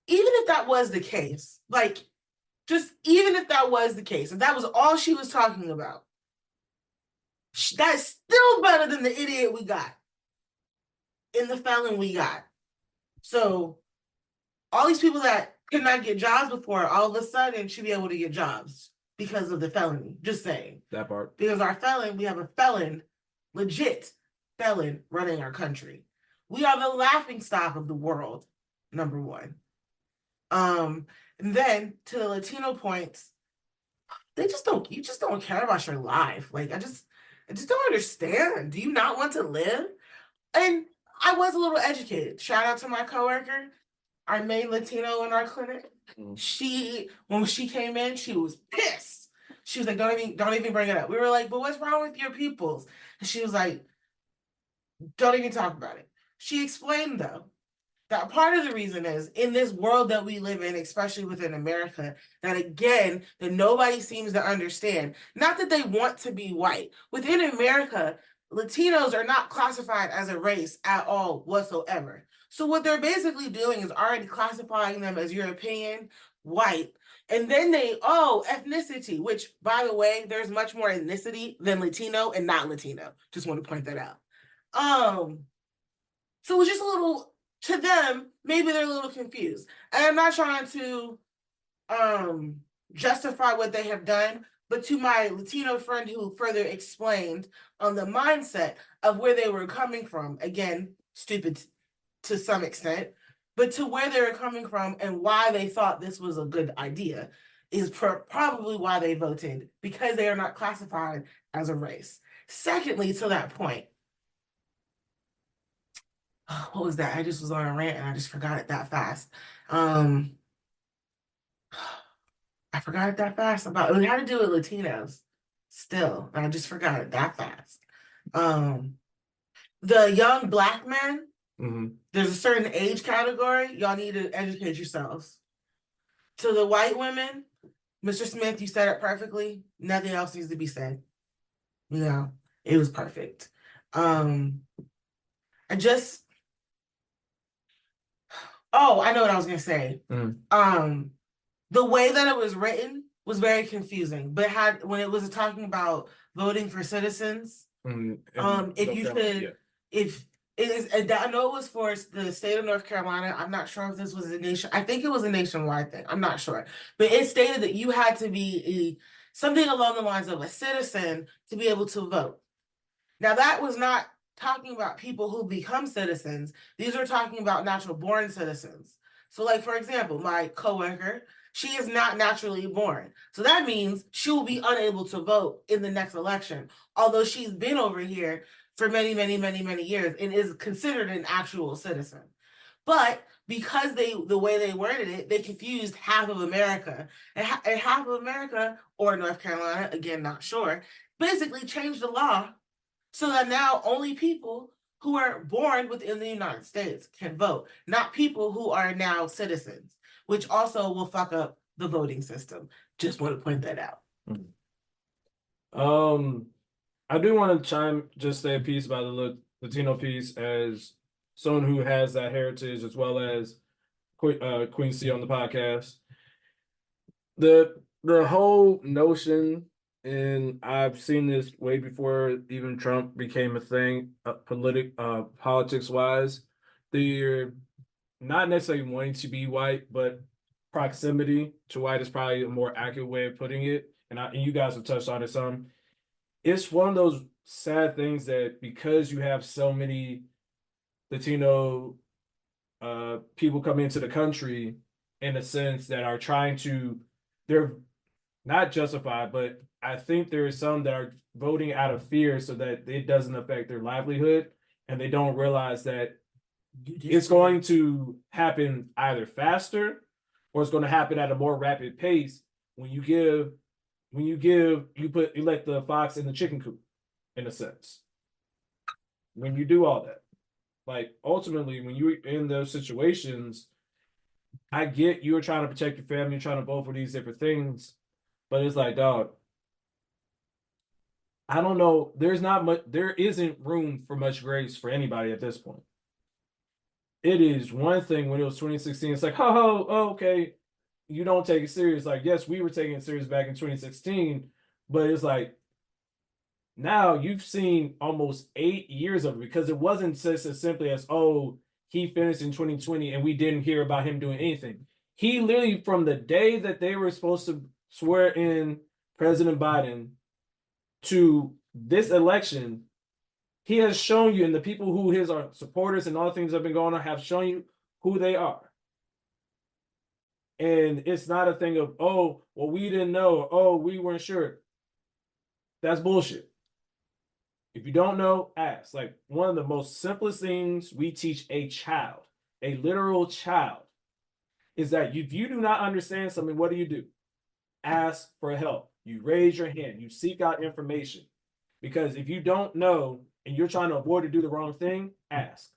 [SPEAKER 2] even if that was the case, even if that was the case, if that was all she was talking about, that's still better than the idiot we got and the felon we got. So all these people that could not get jobs before, all of a sudden should be able to get jobs because of the felony. Just saying.
[SPEAKER 6] That part.
[SPEAKER 2] Because we have a felon, legit felon running our country. We are the laughing stock of the world, number one. And then to the Latino points, you just don't care about your life. Like, I just don't understand. Do you not want to live? And I was a little educated. Shout out to my coworker, our main Latino in our clinic. When she came in, she was pissed. She was like, don't even bring it up. We were like, but what's wrong with your pupils? And she was like, don't even talk about it. She explained, though, that part of the reason is in this world that we live in, especially within America, that nobody seems to understand. Not that they want to be white. Within America, Latinos are not classified as a race at all whatsoever. So what they're basically doing is already classifying them as European, white, and then ethnicity, which, by the way, there's much more ethnicity than Latino and not Latino. Just want to point that out. So it's just a little, to them, maybe they're a little confused. And I'm not trying to justify what they have done, but to my Latino friend who further explained on the mindset of where they were coming from, again, stupid to some extent, but to where they were coming from and why they thought this was a good idea is probably why they voted, because they are not classified as a race. Secondly, to that point, what was that? I just was on a rant and I just forgot it that fast. I forgot it that fast about it had to do with Latinos still, and I just forgot it that fast. The young Black men, there's a certain age category. Y'all need to educate yourselves. To the white women, Mr. Smith, you said it perfectly. Nothing else needs to be said. It was perfect. I know what I was gonna say. The way that it was written was very confusing, but when it was talking about voting for citizens, if it is, I know it was for the state of North Carolina. I'm not sure if this was I think it was a nationwide thing. I'm not sure, but it stated that you had to be something along the lines of a citizen to be able to vote. Now, that was not talking about people who become citizens. These are talking about natural born citizens. So, like, for example, my coworker, she is not naturally born. So that means she will be unable to vote in the next election, although she's been over here for many, many, many, many years and is considered an actual citizen. But because the way they worded it, they confused half of America. And half of America, or North Carolina, again, not sure, basically changed the law so that now only people who are born within the United States can vote, not people who are now citizens, which also will fuck up the voting system. Just want to point that out.
[SPEAKER 6] I do want to say a piece about the Latino piece as someone who has that heritage, as well as Queen C on the podcast. The whole notion, and I've seen this way before even Trump became a thing, politics-wise, they're not necessarily wanting to be white, but proximity to white is probably a more accurate way of putting it. And you guys have touched on it some. It's one of those sad things that because you have so many Latino people coming into the country, in a sense, that are they're not justified, but I think there are some that are voting out of fear so that it doesn't affect their livelihood, and they don't realize that it's going to happen either faster or it's going to happen at a more rapid pace when you let the fox in the chicken coop, in a sense. When you do all that, like, ultimately, when you're in those situations, I get you're trying to protect your family, you're trying to vote for these different things, but it's like, dog, I don't know. There isn't room for much grace for anybody at this point. It is one thing when it was 2016, it's like, okay, you don't take it serious. Like, yes, we were taking it serious back in 2016, but it's like, now you've seen almost 8 years of it, because it wasn't just as simply as, he finished in 2020 and we didn't hear about him doing anything. He literally, from the day that they were supposed to swear in President Biden to this election, he has shown you, and the people who his are supporters and all the things that have been going on have shown you who they are. And it's not a thing of, oh, well, we didn't know, or, oh, we weren't sure. That's bullshit. If you don't know, ask. Like, one of the most simplest things we teach a child, a literal child, is that if you do not understand something, what do? Ask for help. You raise your hand. You seek out information. Because if you don't know and you're trying to avoid to do the wrong thing, ask.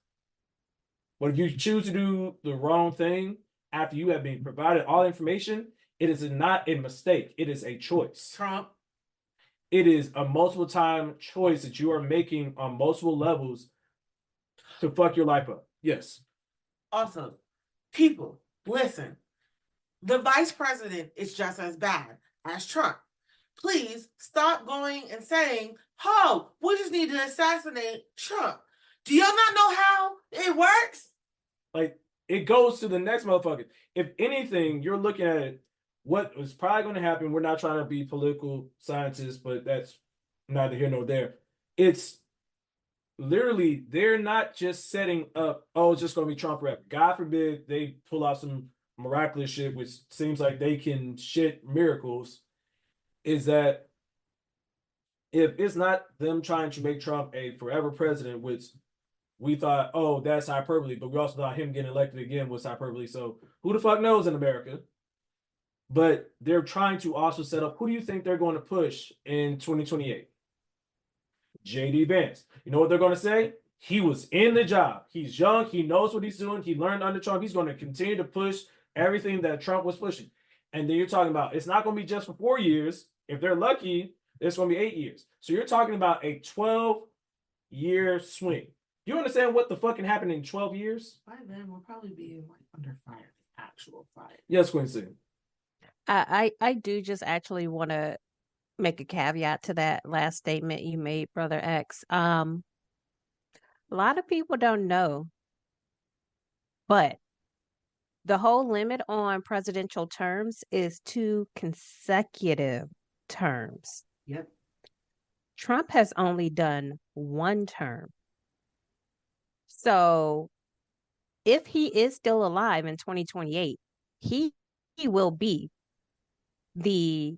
[SPEAKER 6] But if you choose to do the wrong thing after you have been provided all information, it is not a mistake. It is a choice.
[SPEAKER 2] Trump.
[SPEAKER 6] It is a multiple time choice that you are making on multiple levels to fuck your life up. Yes.
[SPEAKER 2] Also, people, listen. The vice president is just as bad as Trump. Please stop going and saying, oh, we just need to assassinate Trump. Do y'all not know how it works?
[SPEAKER 6] Like, it goes to the next motherfucker. If anything, you're looking at it, what is probably going to happen. We're not trying to be political scientists, but that's neither here nor there. It's literally, they're not just setting up, oh, it's just going to be Trump forever. God forbid they pull out some miraculous shit, which seems like they can shit miracles, is that if it's not them trying to make Trump a forever president, which we thought, oh, that's hyperbole, but we also thought him getting elected again was hyperbole. So who the fuck knows in America? But they're trying to also set up, who do you think they're going to push in 2028? JD Vance. You know what they're going to say? He was in the job. He's young. He knows what he's doing. He learned under Trump. He's going to continue to push everything that Trump was pushing. And then you're talking about, it's not going to be just for 4 years. If they're lucky, it's going to be 8 years. So you're talking about a 12-year swing. You understand what the fuck can happen in 12 years?
[SPEAKER 2] By then, we'll probably be like under fire, actual fire.
[SPEAKER 6] Yes, Quincy.
[SPEAKER 7] I do just actually want to make a caveat to that last statement you made, Brother X. A lot of people don't know, but the whole limit on presidential terms is 2 consecutive terms.
[SPEAKER 2] Yep.
[SPEAKER 7] Trump has only done 1 term. So if he is still alive in 2028, he will be the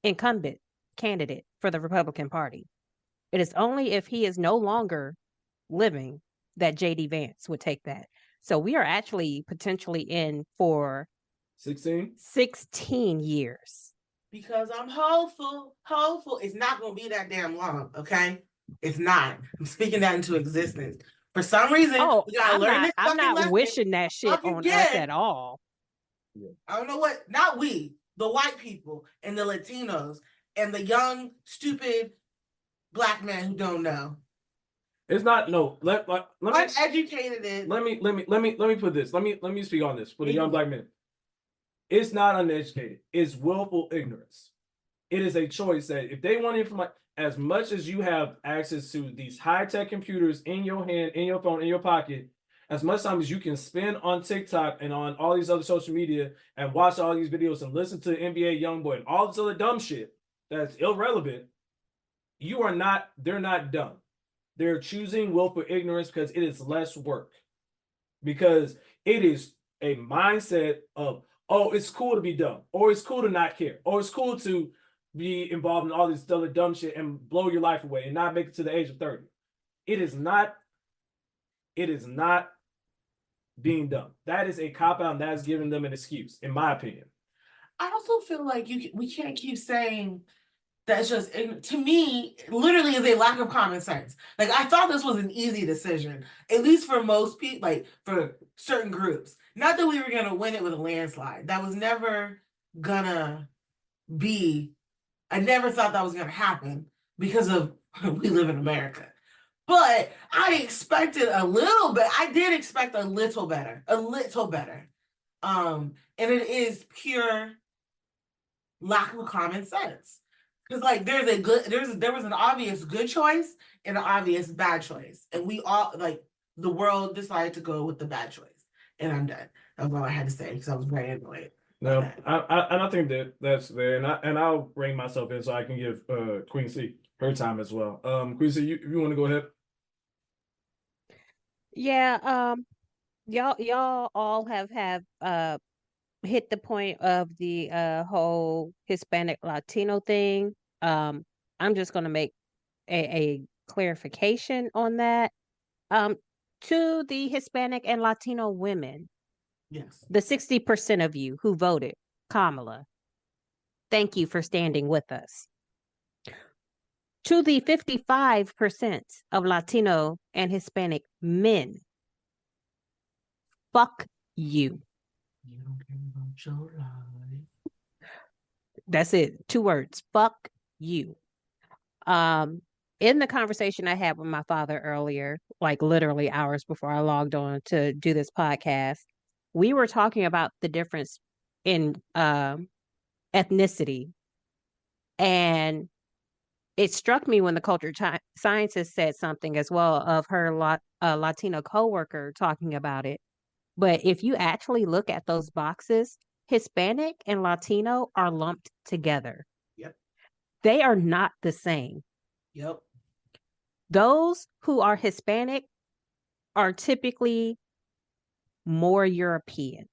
[SPEAKER 7] incumbent candidate for the Republican Party. It is only if he is no longer living that JD Vance would take that. So we are actually potentially in for 16 years.
[SPEAKER 2] Because I'm hopeful. It's not going to be that damn long, okay? It's not. I'm speaking that into existence. For some reason, we gotta learn this.
[SPEAKER 7] I'm not
[SPEAKER 2] lesson.
[SPEAKER 7] wishing that shit on us at all.
[SPEAKER 2] I don't know what, not we, the white people and the Latinos and the young, stupid black men who don't know.
[SPEAKER 6] It's not, no. Let me
[SPEAKER 2] uneducated.
[SPEAKER 6] Let me put this. Let me speak on this for the young black men. It's not uneducated. It's willful ignorance. It is a choice that if they want information, as much as you have access to these high-tech computers in your hand, in your phone, in your pocket, as much time as you can spend on TikTok and on all these other social media and watch all these videos and listen to NBA Youngboy and all this other dumb shit that's irrelevant, they're not dumb. They're choosing willful ignorance because it is less work. Because it is a mindset of, oh, it's cool to be dumb, or it's cool to not care, or it's cool to be involved in all this other dumb shit and blow your life away and not make it to the age of 30. It is not being dumb. That is a cop-out, and that is giving them an excuse, in my opinion.
[SPEAKER 2] I also feel like we can't keep saying that's just, to me, literally is a lack of common sense. Like, I thought this was an easy decision, at least for most people, like for certain groups. Not that we were going to win it with a landslide. That was never gonna be, I never thought that was going to happen because of we live in America. But I expected a little bit. I did expect a little better. And it is pure lack of common sense. Because like there was an obvious good choice and an obvious bad choice. And we all, like, the world decided to go with the bad choice. And I'm done. That was all I had to say because I was very annoyed.
[SPEAKER 6] No, I think that's there, and I'll bring myself in so I can give Queen C her time as well. Queen C, you want to go ahead?
[SPEAKER 7] Yeah, y'all all have hit the point of the whole Hispanic Latino thing. I'm just gonna make a clarification on that. Um, to the Hispanic and Latino women,
[SPEAKER 2] Yes.
[SPEAKER 7] the 60% of you who voted Kamala, thank you for standing with us. To the 55% of Latino and Hispanic men, fuck you.
[SPEAKER 2] You don't care about your life.
[SPEAKER 7] That's it. 2 words. Fuck you. In the conversation I had with my father earlier, like literally hours before I logged on to do this podcast, we were talking about the difference in ethnicity. And it struck me when the culture scientist said something as well of her Latino coworker talking about it. But if you actually look at those boxes, Hispanic and Latino are lumped together.
[SPEAKER 2] Yep.
[SPEAKER 7] They are not the same.
[SPEAKER 2] Yep.
[SPEAKER 7] Those who are Hispanic are typically more European.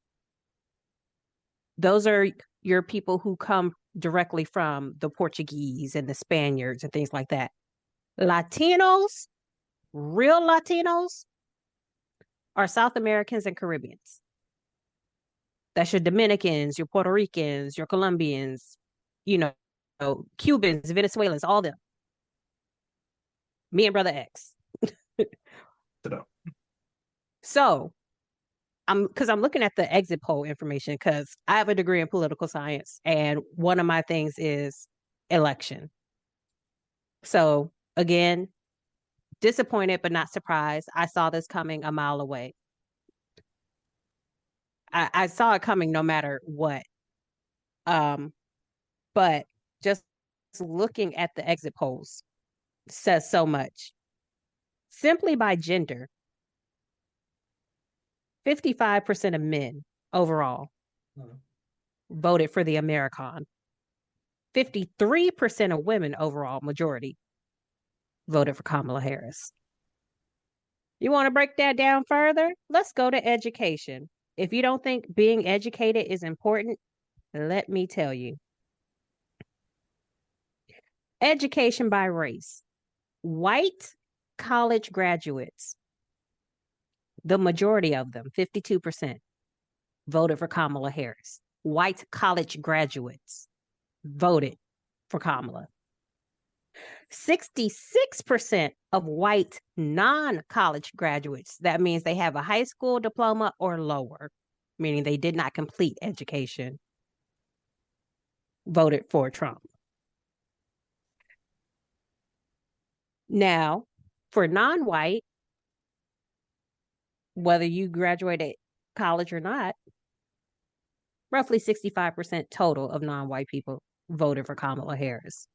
[SPEAKER 7] Those are your people who come directly from the Portuguese and the Spaniards and things like that. Latinos, real Latinos, are South Americans and Caribbeans. That's your Dominicans, your Puerto Ricans, your Colombians, you know, Cubans, Venezuelans, all them. Me and Brother X. So, I'm looking at the exit poll information because I have a degree in political science and one of my things is election. So again, disappointed but not surprised. I saw this coming a mile away. I saw it coming no matter what. But just looking at the exit polls says so much. Simply by gender, 55% of men overall voted for the American. 53% of women overall, majority, voted for Kamala Harris. You want to break that down further? Let's go to education. If you don't think being educated is important, let me tell you. Education by race. White college graduates, the majority of them, 52%, voted for Kamala Harris. White college graduates voted for Kamala. 66% of white non-college graduates, that means they have a high school diploma or lower, meaning they did not complete education, voted for Trump. Now, for non-white, whether you graduated college or not, roughly 65% total of non-white people voted for Kamala Harris.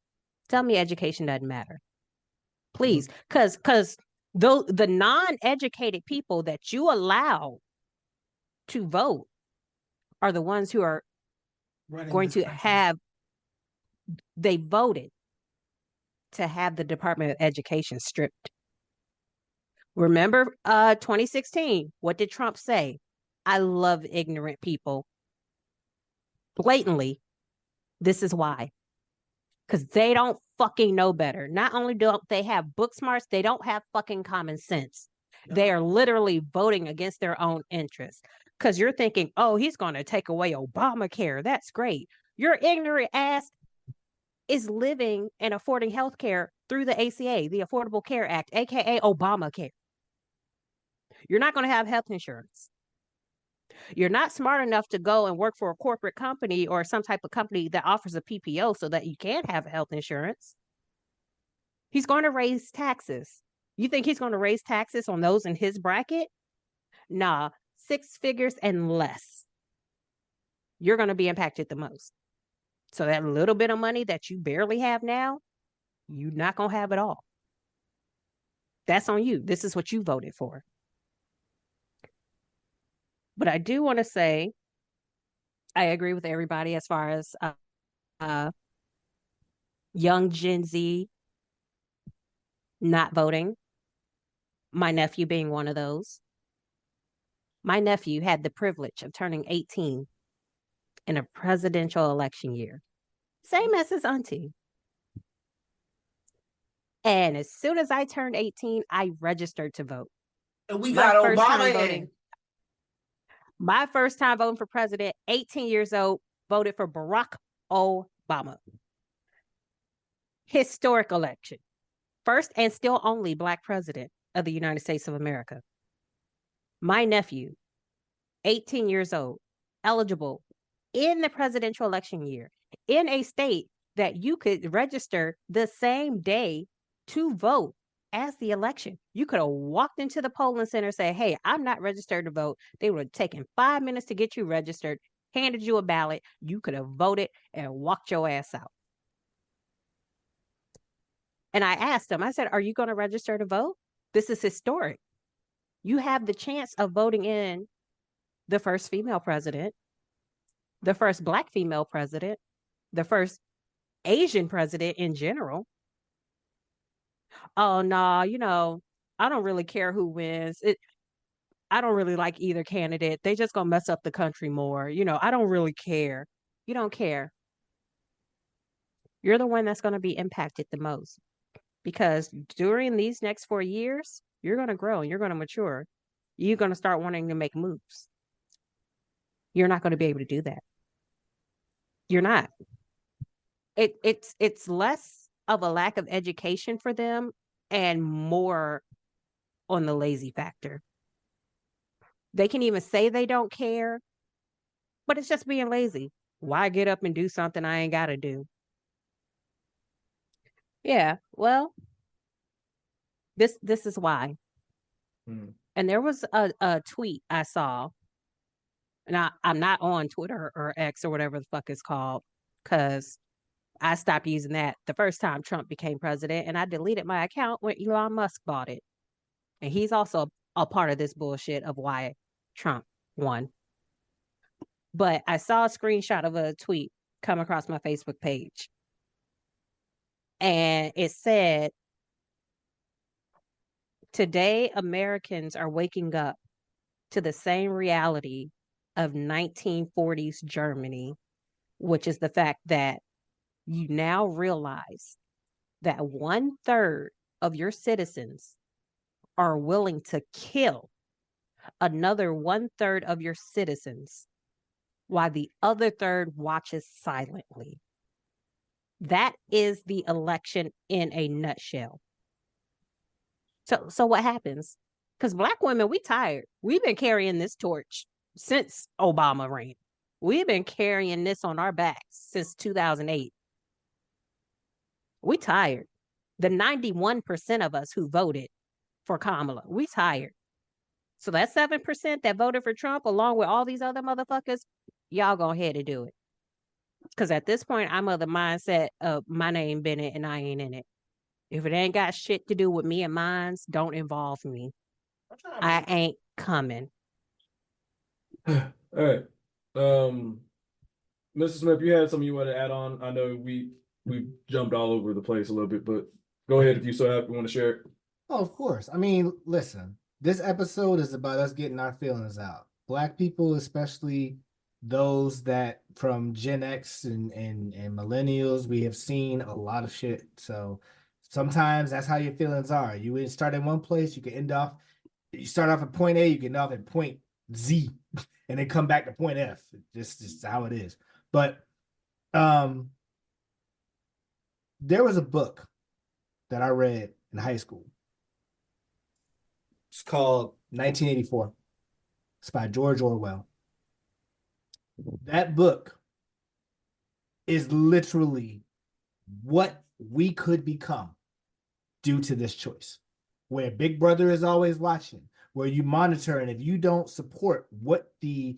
[SPEAKER 7] Tell me education doesn't matter. Please, because the non-educated people that you allow to vote are the ones who are going to have, they voted to have the Department of Education stripped. Remember 2016, what did Trump say? I love ignorant people. Blatantly, this is why. Because they don't fucking know better. Not only don't they have book smarts, they don't have fucking common sense. No. They are literally voting against their own interests. Because you're thinking, oh, he's going to take away Obamacare. That's great. Your ignorant ass is living and affording health care through the ACA, the Affordable Care Act, aka Obamacare. You're not going to have health insurance. You're not smart enough to go and work for a corporate company or some type of company that offers a PPO so that you can have health insurance. He's going to raise taxes. You think he's going to raise taxes on those in his bracket? Nah, 6 figures and less. You're going to be impacted the most. So that little bit of money that you barely have now, you're not going to have it all. That's on you. This is what you voted for. But I do want to say I agree with everybody as far as uh, young Gen Z not voting, my nephew being one of those. My nephew had the privilege of turning 18 in a presidential election year, same as his auntie. And as soon as I turned 18, I registered to vote.
[SPEAKER 2] And we
[SPEAKER 7] My
[SPEAKER 2] got
[SPEAKER 7] first time
[SPEAKER 2] Obama
[SPEAKER 7] voting.
[SPEAKER 2] in.
[SPEAKER 7] My first time voting for president, 18 years old, voted for Barack Obama. Historic election. First and still only Black president of the United States of America. My nephew, 18 years old, eligible in the presidential election year in a state that you could register the same day to vote as the election. You could have walked into the polling center and said, hey, I'm not registered to vote. They would have taken 5 minutes to get you registered, handed you a ballot. You could have voted and walked your ass out. And I asked him, I said, are you going to register to vote? This is historic. You have the chance of voting in the first female president, the first Black female president, the first Asian president in general. Oh, no, I don't really care who wins. I don't really like either candidate. They just going to mess up the country more. I don't really care. You don't care. You're the one that's going to be impacted the most because during these next 4 years, you're going to grow and you're going to mature. You're going to start wanting to make moves. You're not going to be able to do that. You're not. It's less of a lack of education for them and more on the lazy factor. They can even say they don't care, but it's just being lazy. Why get up and do something I ain't got to do? Yeah, well, this is why. And there was a tweet I saw, and I'm not on Twitter or X or whatever the fuck it's called, because I stopped using that the first time Trump became president, and I deleted my account when Elon Musk bought it. And he's also a part of this bullshit of why Trump won. But I saw a screenshot of a tweet come across my Facebook page. And it said, today Americans are waking up to the same reality of 1940s Germany, which is the fact that you now realize that 1/3 of your citizens are willing to kill another 1/3 of your citizens while the other third watches silently. That is the election in a nutshell. So what happens? Because Black women, we tired. We've been carrying this torch since Obama reigned. We've been carrying this on our backs since 2008. We tired. The 91% of us who voted for Kamala, we tired. So that 7% that voted for Trump, along with all these other motherfuckers, y'all go ahead and do it. Because at this point, I'm of the mindset of my name Bennett and I ain't in it. If it ain't got shit to do with me and mines, don't involve me. I ain't coming.
[SPEAKER 6] All right. Mr. Smith, you had something you want to add on? I know we jumped all over the place a little bit, but go ahead if you want to share it.
[SPEAKER 8] Oh, of course. I mean, listen, this episode is about us getting our feelings out. Black people, especially those that from Gen X and millennials, we have seen a lot of shit. So sometimes that's how your feelings are. You start in one place, you start off at point A, you get off at point Z, and then come back to point F. Just how it is. But there was a book that I read in high school. It's called 1984. It's by George Orwell. That book is literally what we could become due to this choice, where Big Brother is always watching, where you monitor, and if you don't support what the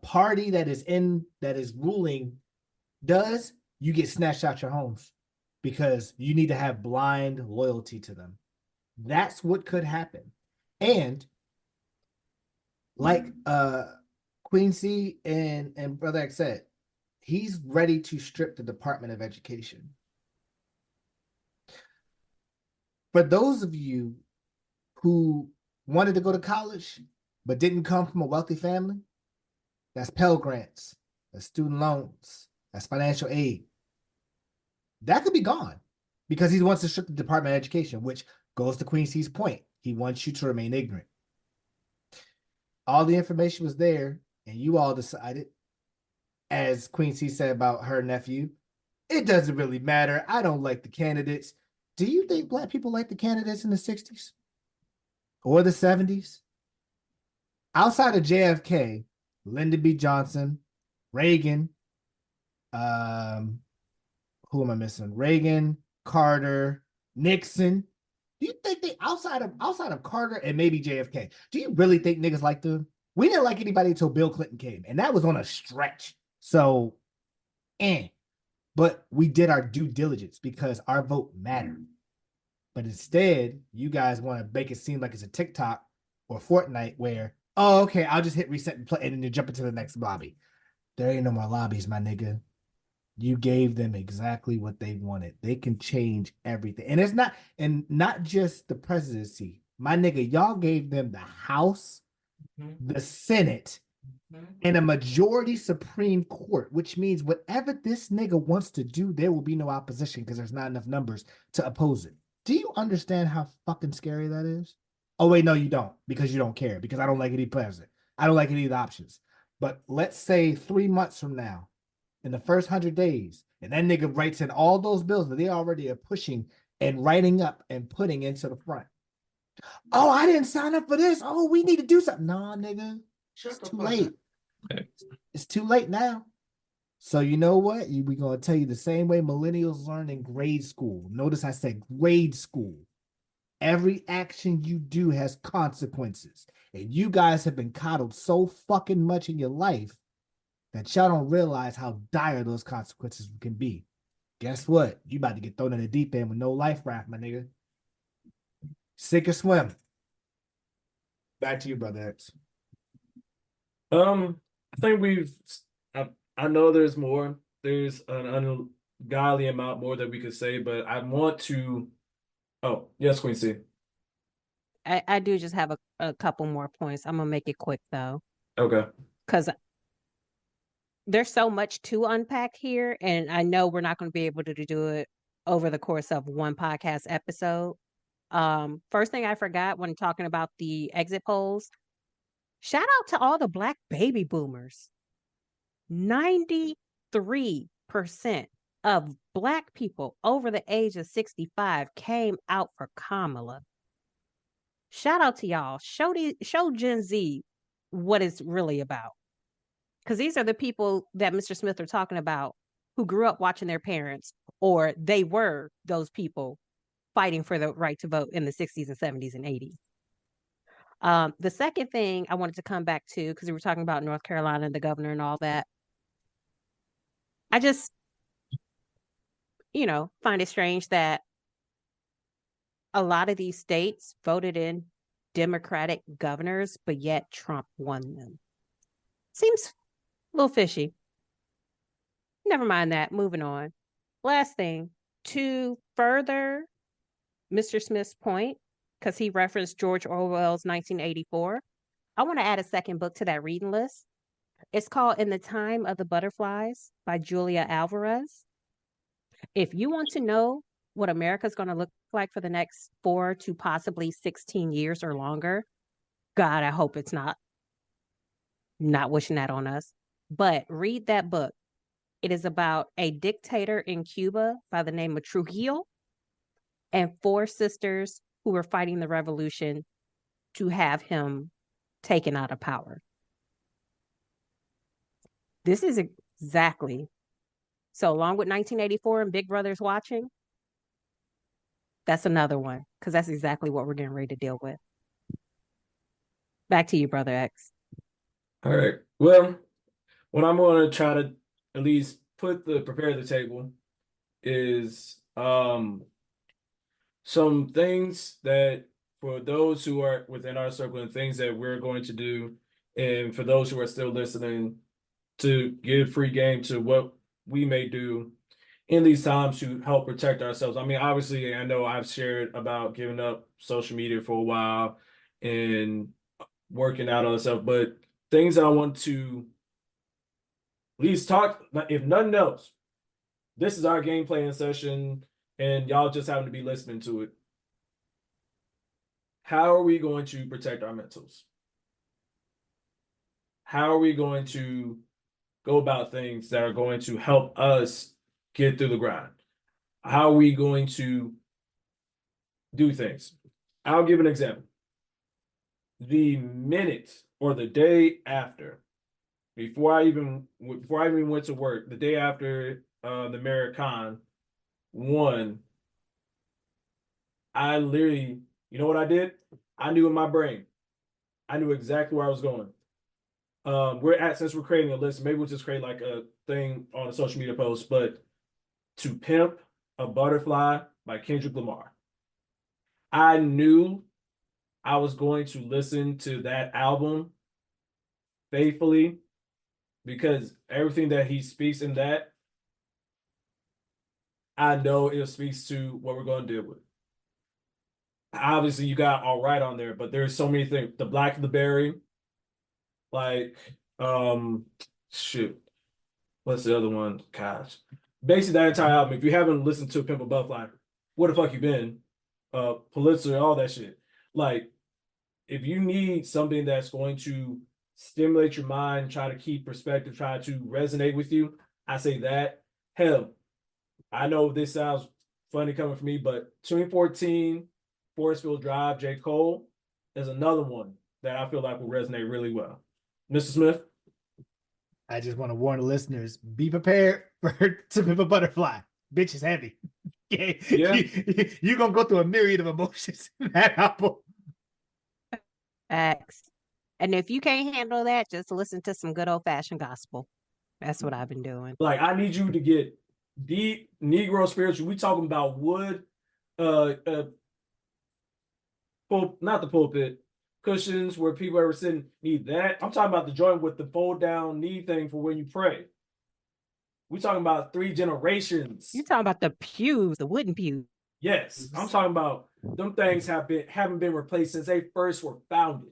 [SPEAKER 8] party that is ruling does, you get snatched out your homes because you need to have blind loyalty to them. That's what could happen. And like Queen C and Brother X said, he's ready to strip the Department of Education. For those of you who wanted to go to college but didn't come from a wealthy family, that's Pell Grants, that's student loans, that's financial aid. That could be gone because he wants to strip the Department of Education, which goes to Queen C's point. He wants you to remain ignorant. All the information was there, and you all decided, as Queen C said about her nephew, it doesn't really matter. I don't like the candidates. Do you think Black people like the candidates in the 60s or the 70s? Outside of JFK, Lyndon B. Johnson, Reagan, who am I missing? Reagan, Carter, Nixon. Do you think they outside of Carter and maybe JFK? Do you really think niggas like them? We didn't like anybody until Bill Clinton came, and that was on a stretch. So, but we did our due diligence because our vote mattered. But instead, you guys want to make it seem like it's a TikTok or Fortnite where, oh, okay, I'll just hit reset and play and then jump into the next lobby. There ain't no more lobbies, my nigga. You gave them exactly what they wanted. They can change everything. And it's not just the presidency. My nigga, y'all gave them the House, the Senate, and a majority Supreme Court, which means whatever this nigga wants to do, there will be no opposition because there's not enough numbers to oppose it. Do you understand how fucking scary that is? Oh, wait, no, you don't, because you don't care, because I don't like any president. I don't like any of the options. But let's say 3 months from now, in the first 100 days, and that nigga writes in all those bills that they already are pushing and writing up and putting into the front. Oh, I didn't sign up for this. Oh, we need to do something. Nah, nigga. It's too late. It's too late now. So you know what? We're going to tell you the same way millennials learn in grade school. Notice I said grade school. Every action you do has consequences. And you guys have been coddled so fucking much in your life that y'all don't realize how dire those consequences can be. Guess what? You about to get thrown in the deep end with no life raft, my nigga. Sink or swim. Back to you, Brother X.
[SPEAKER 6] I think I know there's more. There's an ungodly amount more that we could say, but I want to. Oh, yes, Queen C.
[SPEAKER 7] I do just have a couple more points. I'm gonna make it quick though,
[SPEAKER 6] Okay.
[SPEAKER 7] because there's so much to unpack here, and I know we're not going to be able to do it over the course of one podcast episode. First thing I forgot when talking about the exit polls, shout out to all the Black baby boomers. 93% of Black people over the age of 65 came out for Kamala. Shout out to y'all. Show Gen Z what it's really about. Because these are the people that Mr. Smith are talking about who grew up watching their parents, or they were those people fighting for the right to vote in the 60s and 70s and 80s. The second thing I wanted to come back to, because we were talking about North Carolina and the governor and all that, I just, find it strange that a lot of these states voted in Democratic governors, but yet Trump won them. Seems a little fishy. Never mind that. Moving on. Last thing, to further Mr. Smith's point, because he referenced George Orwell's 1984, I want to add a second book to that reading list. It's called In the Time of the Butterflies by Julia Alvarez. If you want to know what America's going to look like for the next 4 to possibly 16 years or longer, God, I hope it's not wishing that on us. But read that book. It is about a dictator in Cuba by the name of Trujillo and 4 sisters who were fighting the revolution to have him taken out of power. This is exactly. So along with 1984 and Big Brother's watching, that's another one, because that's exactly what we're getting ready to deal with. Back to you, Brother X.
[SPEAKER 6] All right. Well, what I'm going to try to at least prepare the table is some things that for those who are within our circle and things that we're going to do and for those who are still listening, to give free game to what we may do in these times to help protect ourselves. I mean, obviously, I know I've shared about giving up social media for a while and working out on stuff, but things that I want to at least talk, if nothing else, this is our game playing session, and y'all just happen to be listening to it. How are we going to protect our mentals? How are we going to go about things that are going to help us get through the grind? How are we going to do things? I'll give an example. The minute or the day after, before I even went to work, the day after the American won, I literally, you know what I did? I knew in my brain, I knew exactly where I was going. Since we're creating a list, maybe we'll just create like a thing on a social media post, but To Pimp a Butterfly by Kendrick Lamar. I knew I was going to listen to that album faithfully because everything that he speaks in that, I know it speaks to what we're going to deal with. Obviously, you got All Right on there, but there's so many things. The Black and the Berry, like, shoot, what's the other one? Gosh, basically that entire album. If you haven't listened to Pimp a Butterfly, where the fuck you been? Pulitzer, all that shit. Like, if you need something that's going to stimulate your mind, try to keep perspective, try to resonate with you, I say that. Hell, I know this sounds funny coming from me, but 2014, Forestville Drive, J. Cole is another one that I feel like will resonate really well. Mr. Smith?
[SPEAKER 8] I just want to warn the listeners, be prepared for To Pimp a Butterfly. Bitch is heavy. Okay?
[SPEAKER 6] Yeah.
[SPEAKER 8] You're going to go through a myriad of emotions in that album.
[SPEAKER 7] Facts. And if you can't handle that, just listen to some good old-fashioned gospel. That's what I've been doing.
[SPEAKER 6] Like, I need you to get deep Negro spiritual. We talking about wood, not the pulpit, cushions where people are sitting need that. I'm talking about the joint with the fold down knee thing for when you pray. We talking about 3 generations.
[SPEAKER 7] You're talking about the pews, the wooden pews.
[SPEAKER 6] Yes, I'm talking about them things haven't been replaced since they first were founded.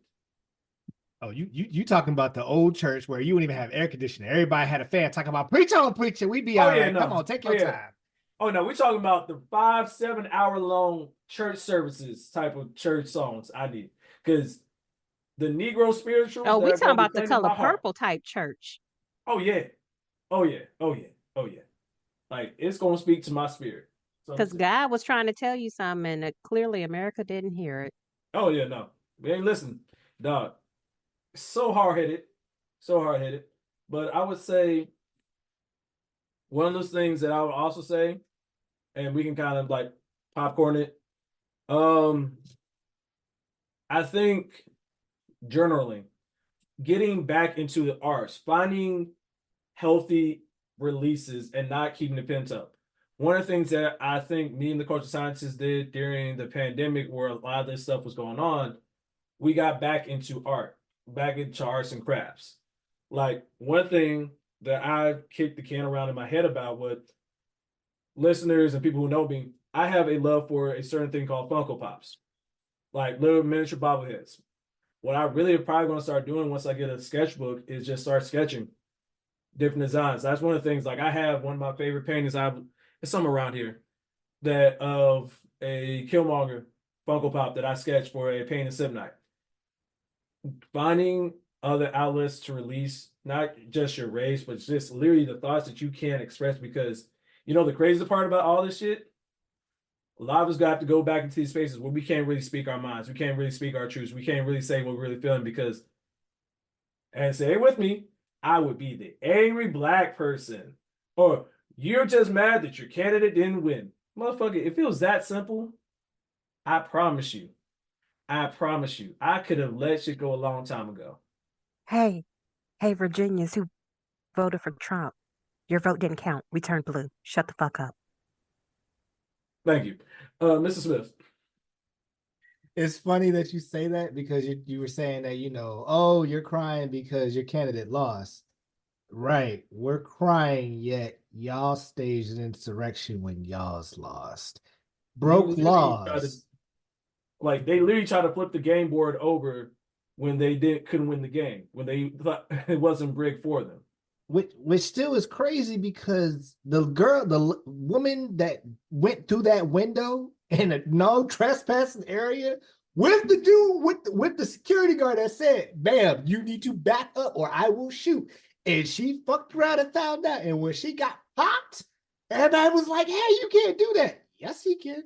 [SPEAKER 8] Oh, you talking about the old church where you wouldn't even have air conditioning. Everybody had a fan talking about preach on, preacher. We'd be all right.
[SPEAKER 6] No.
[SPEAKER 8] Come on, take your time.
[SPEAKER 6] Oh no, we're talking about the 5-7 hour long church services type of church songs I need. Because the Negro spirituals.
[SPEAKER 7] Oh, we talking about the Color Purple type church.
[SPEAKER 6] Oh yeah. Like, it's gonna speak to my spirit.
[SPEAKER 7] Because God was trying to tell you something, and clearly America didn't hear it.
[SPEAKER 6] Oh yeah, no. We ain't listening. Dog. So hard-headed. But I would say one of those things that I would also say, and we can kind of like popcorn it. I think journaling, getting back into the arts, finding healthy releases and not keeping it pent up. One of the things that I think me and the cultural scientists did during the pandemic, where a lot of this stuff was going on, we got back into art, back into arts and crafts. Like, one thing that I kicked the can around in my head about with listeners and people who know me, I have a love for a certain thing called Funko Pops, like little miniature bobbleheads. What I really am probably going to start doing once I get a sketchbook is just start sketching different designs. That's one of the things. Like, I have one of my favorite paintings. It's somewhere around here that of a Killmonger Funko Pop that I sketched for a paint and sip night. Finding other outlets to release not just your rage, but just literally the thoughts that you can't express, because you know the crazy part about all this shit, a lot of us got to go back into these spaces where we can't really speak our minds, we can't really speak our truths, we can't really say what we're really feeling, because, and say with me, I would be the angry Black person, or you're just mad that your candidate didn't win. Motherfucker, if it was that simple, I promise you, I could have let shit go a long time ago.
[SPEAKER 7] Hey, Virginians who voted for Trump, your vote didn't count. We turned blue. Shut the fuck up.
[SPEAKER 6] Thank you. Mr. Smith.
[SPEAKER 8] It's funny that you say that because you were saying that, oh, you're crying because your candidate lost. Right. We're crying, yet y'all staged an insurrection when y'all's lost.
[SPEAKER 6] He
[SPEAKER 8] Broke
[SPEAKER 6] literally tried to,
[SPEAKER 8] laws.
[SPEAKER 6] like, they literally tried to flip the game board over when they couldn't win the game, when they thought it wasn't rigged for them.
[SPEAKER 8] Which still is crazy because the woman that went through that window in a no trespassing area with the dude with the security guard that said, "Bam, you need to back up or I will shoot." And she fucked around and found out. And when she got popped, everybody was like, "Hey, you can't do that." Yes, he can.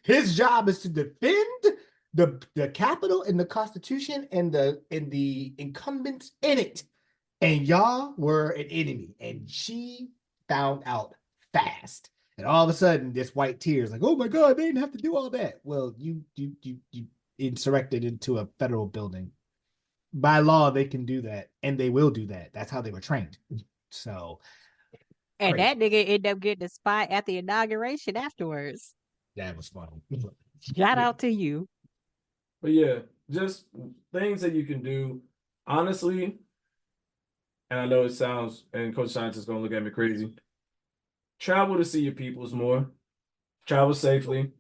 [SPEAKER 8] His job is to defend the Capitol and the Constitution and the incumbents in it. And y'all were an enemy. And she found out fast. And all of a sudden, this white tears like, "Oh my God, they didn't have to do all that." Well, you insurrected into a federal building. By law, they can do that, and they will do that. That's how they were trained. So,
[SPEAKER 7] And
[SPEAKER 8] crazy.
[SPEAKER 7] that nigga ended up getting a spot at the inauguration afterwards.
[SPEAKER 8] That was funny.
[SPEAKER 7] Shout out to you.
[SPEAKER 6] But yeah, just things that you can do. Honestly, and I know it sounds, and Coach Science is going to look at me crazy. Travel to see your peoples more. Travel safely.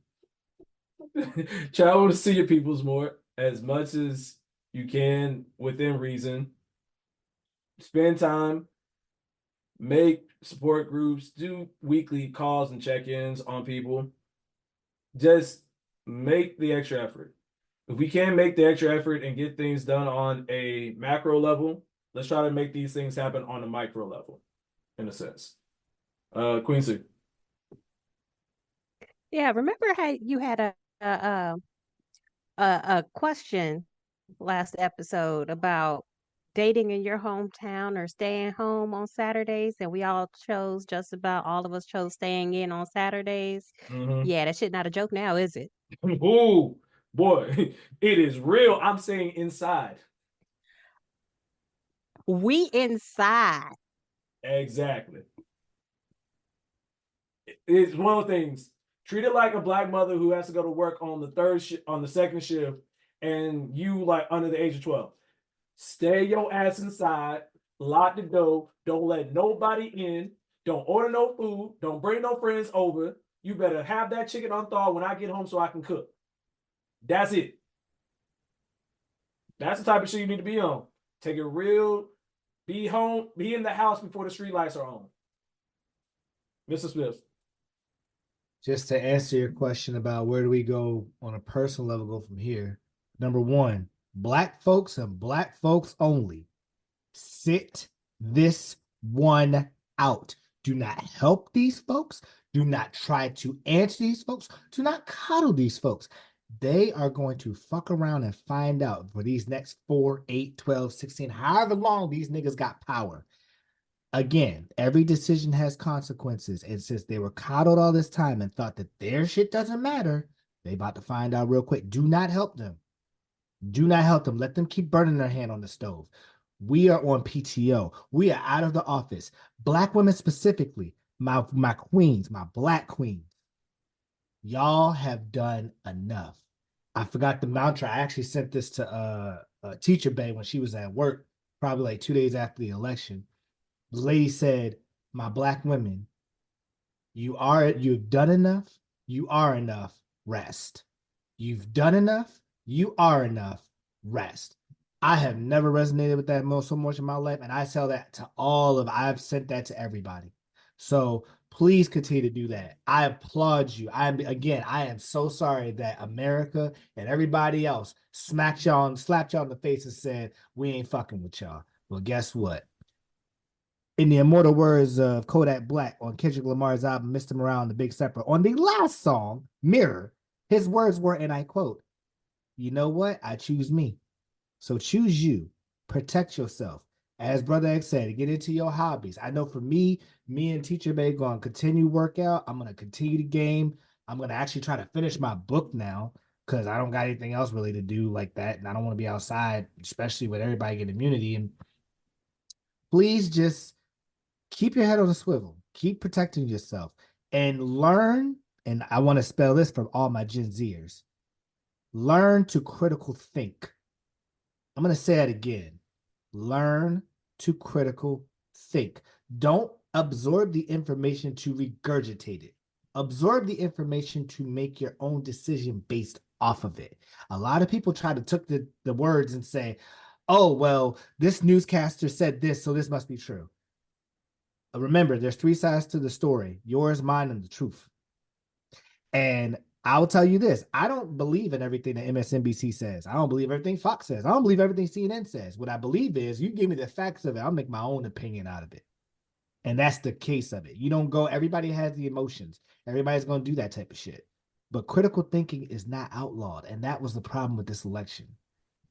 [SPEAKER 6] Travel to see your peoples more as much as you can within reason. Spend time. Make support groups. Do weekly calls and check-ins on people. Just make the extra effort. If we can make the extra effort and get things done on a macro level, let's try to make these things happen on a micro level, in a sense. Quincy.
[SPEAKER 7] Yeah, remember how you had a question last episode about dating in your hometown or staying home on Saturdays, and we all chose, just about all of us chose staying in on Saturdays. Yeah, that shit not a joke now, is it?
[SPEAKER 6] Ooh, boy, it is real. I'm saying inside.
[SPEAKER 7] We inside.
[SPEAKER 6] Exactly. It's one of the things. Treat it like a black mother who has to go to work on the second shift, and you like under the age of 12. Stay your ass inside. Lock the door. Don't let nobody in. Don't order no food. Don't bring no friends over. You better have that chicken unthawed when I get home so I can cook. That's it. That's the type of shit you need to be on. Take it real. Be home. Be in the house before the street lights are on. Mr. Smith.
[SPEAKER 8] Just to answer your question about where do we go on a personal level, go from here. Number one, black folks and black folks only. Sit this one out. Do not help these folks. Do not try to answer these folks. Do not coddle these folks. They are going to fuck around and find out for these next 4, 8, 12, 16, however long these niggas got power. Again, every decision has consequences. And since they were coddled all this time and thought that their shit doesn't matter, they about to find out real quick. Do not help them. Do not help them. Let them keep burning their hand on the stove. We are on PTO. We are out of the office. Black women specifically, my queens, my black queens. Y'all have done enough. I forgot the mantra. I actually sent this to Teacher Bay when she was at work, probably like 2 days after the election. The lady said, "My black women, you've done enough. You are enough. Rest. You've done enough. You are enough. Rest." I have never resonated with that so much in my life, and I tell that to I've sent that to everybody. So please continue to do that. I applaud you. I am so sorry that America and everybody else slapped y'all in the face and said, "We ain't fucking with y'all." Well, guess what? In the immortal words of Kodak Black on Kendrick Lamar's album, Mr. Morale and the Big Sepper, on the last song, Mirror, his words were, and I quote, "You know what? I choose me. So choose you. Protect yourself." As Brother X said, get into your hobbies. I know for me and Teacher Bay going to continue workout. I'm going to continue to game. I'm going to actually try to finish my book now because I don't got anything else really to do like that. And I don't want to be outside, especially with everybody getting immunity. And please just keep your head on a swivel. Keep protecting yourself and learn. And I want to spell this from all my Gen Zers. Learn to critical think. I'm going to say it again. Learn to critical think. Don't absorb the information to regurgitate it. Absorb the information to make your own decision based off of it. A lot of people try to took the words and say, oh, well, this newscaster said this, so this must be true. Remember, there's three sides to the story: yours, mine, and the truth. And I'll tell you this: I don't believe in everything that MSNBC says. I don't believe everything Fox says. I don't believe everything CNN says. What I believe is, you give me the facts of it, I'll make my own opinion out of it. And that's the case of it. You don't go, everybody has the emotions. Everybody's going to do that type of shit. But critical thinking is not outlawed. And that was the problem with this election.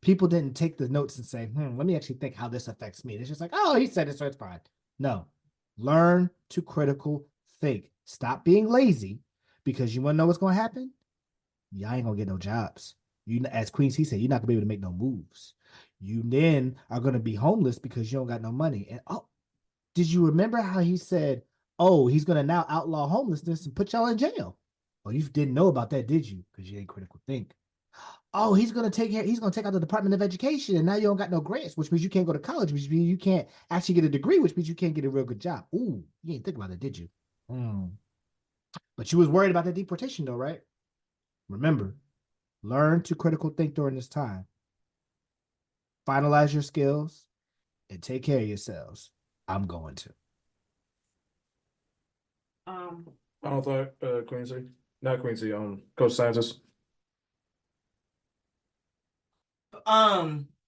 [SPEAKER 8] People didn't take the notes and say, let me actually think how this affects me. It's just like, oh, he said it, so it's fine. No. Learn to critical think. Stop being lazy, because you want to know what's going to happen? Y'all ain't going to get no jobs. You, as Queen C said, you're not going to be able to make no moves. You then are going to be homeless because you don't got no money. And did you remember how he said, oh, he's going to now outlaw homelessness and put y'all in jail? Oh, you didn't know about that, did you? Because you ain't critical think. Oh, he's going to take out the Department of Education, and now you don't got no grants, which means you can't go to college, which means you can't actually get a degree, which means you can't get a real good job. Ooh, you didn't think about that, did you? But you was worried about the deportation though, right? Remember, learn to critical think during this time. Finalize your skills and take care of yourselves. I'm going to.
[SPEAKER 6] Final thought, Quincy. Not Quincy, Coach Scientist.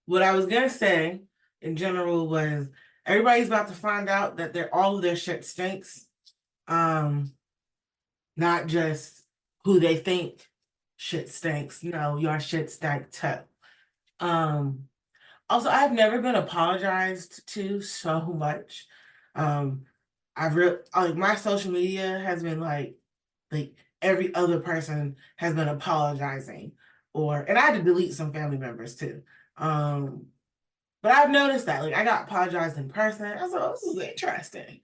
[SPEAKER 2] What I was gonna say in general was, everybody's about to find out that all of their shit stinks. Not just who they think shit stinks. No, your shit stank too. Also, I've never been apologized to so much. Like, my social media has been like every other person has been apologizing, and I had to delete some family members too. But I've noticed that, like, I got apologized in person. I was like, oh, this is interesting.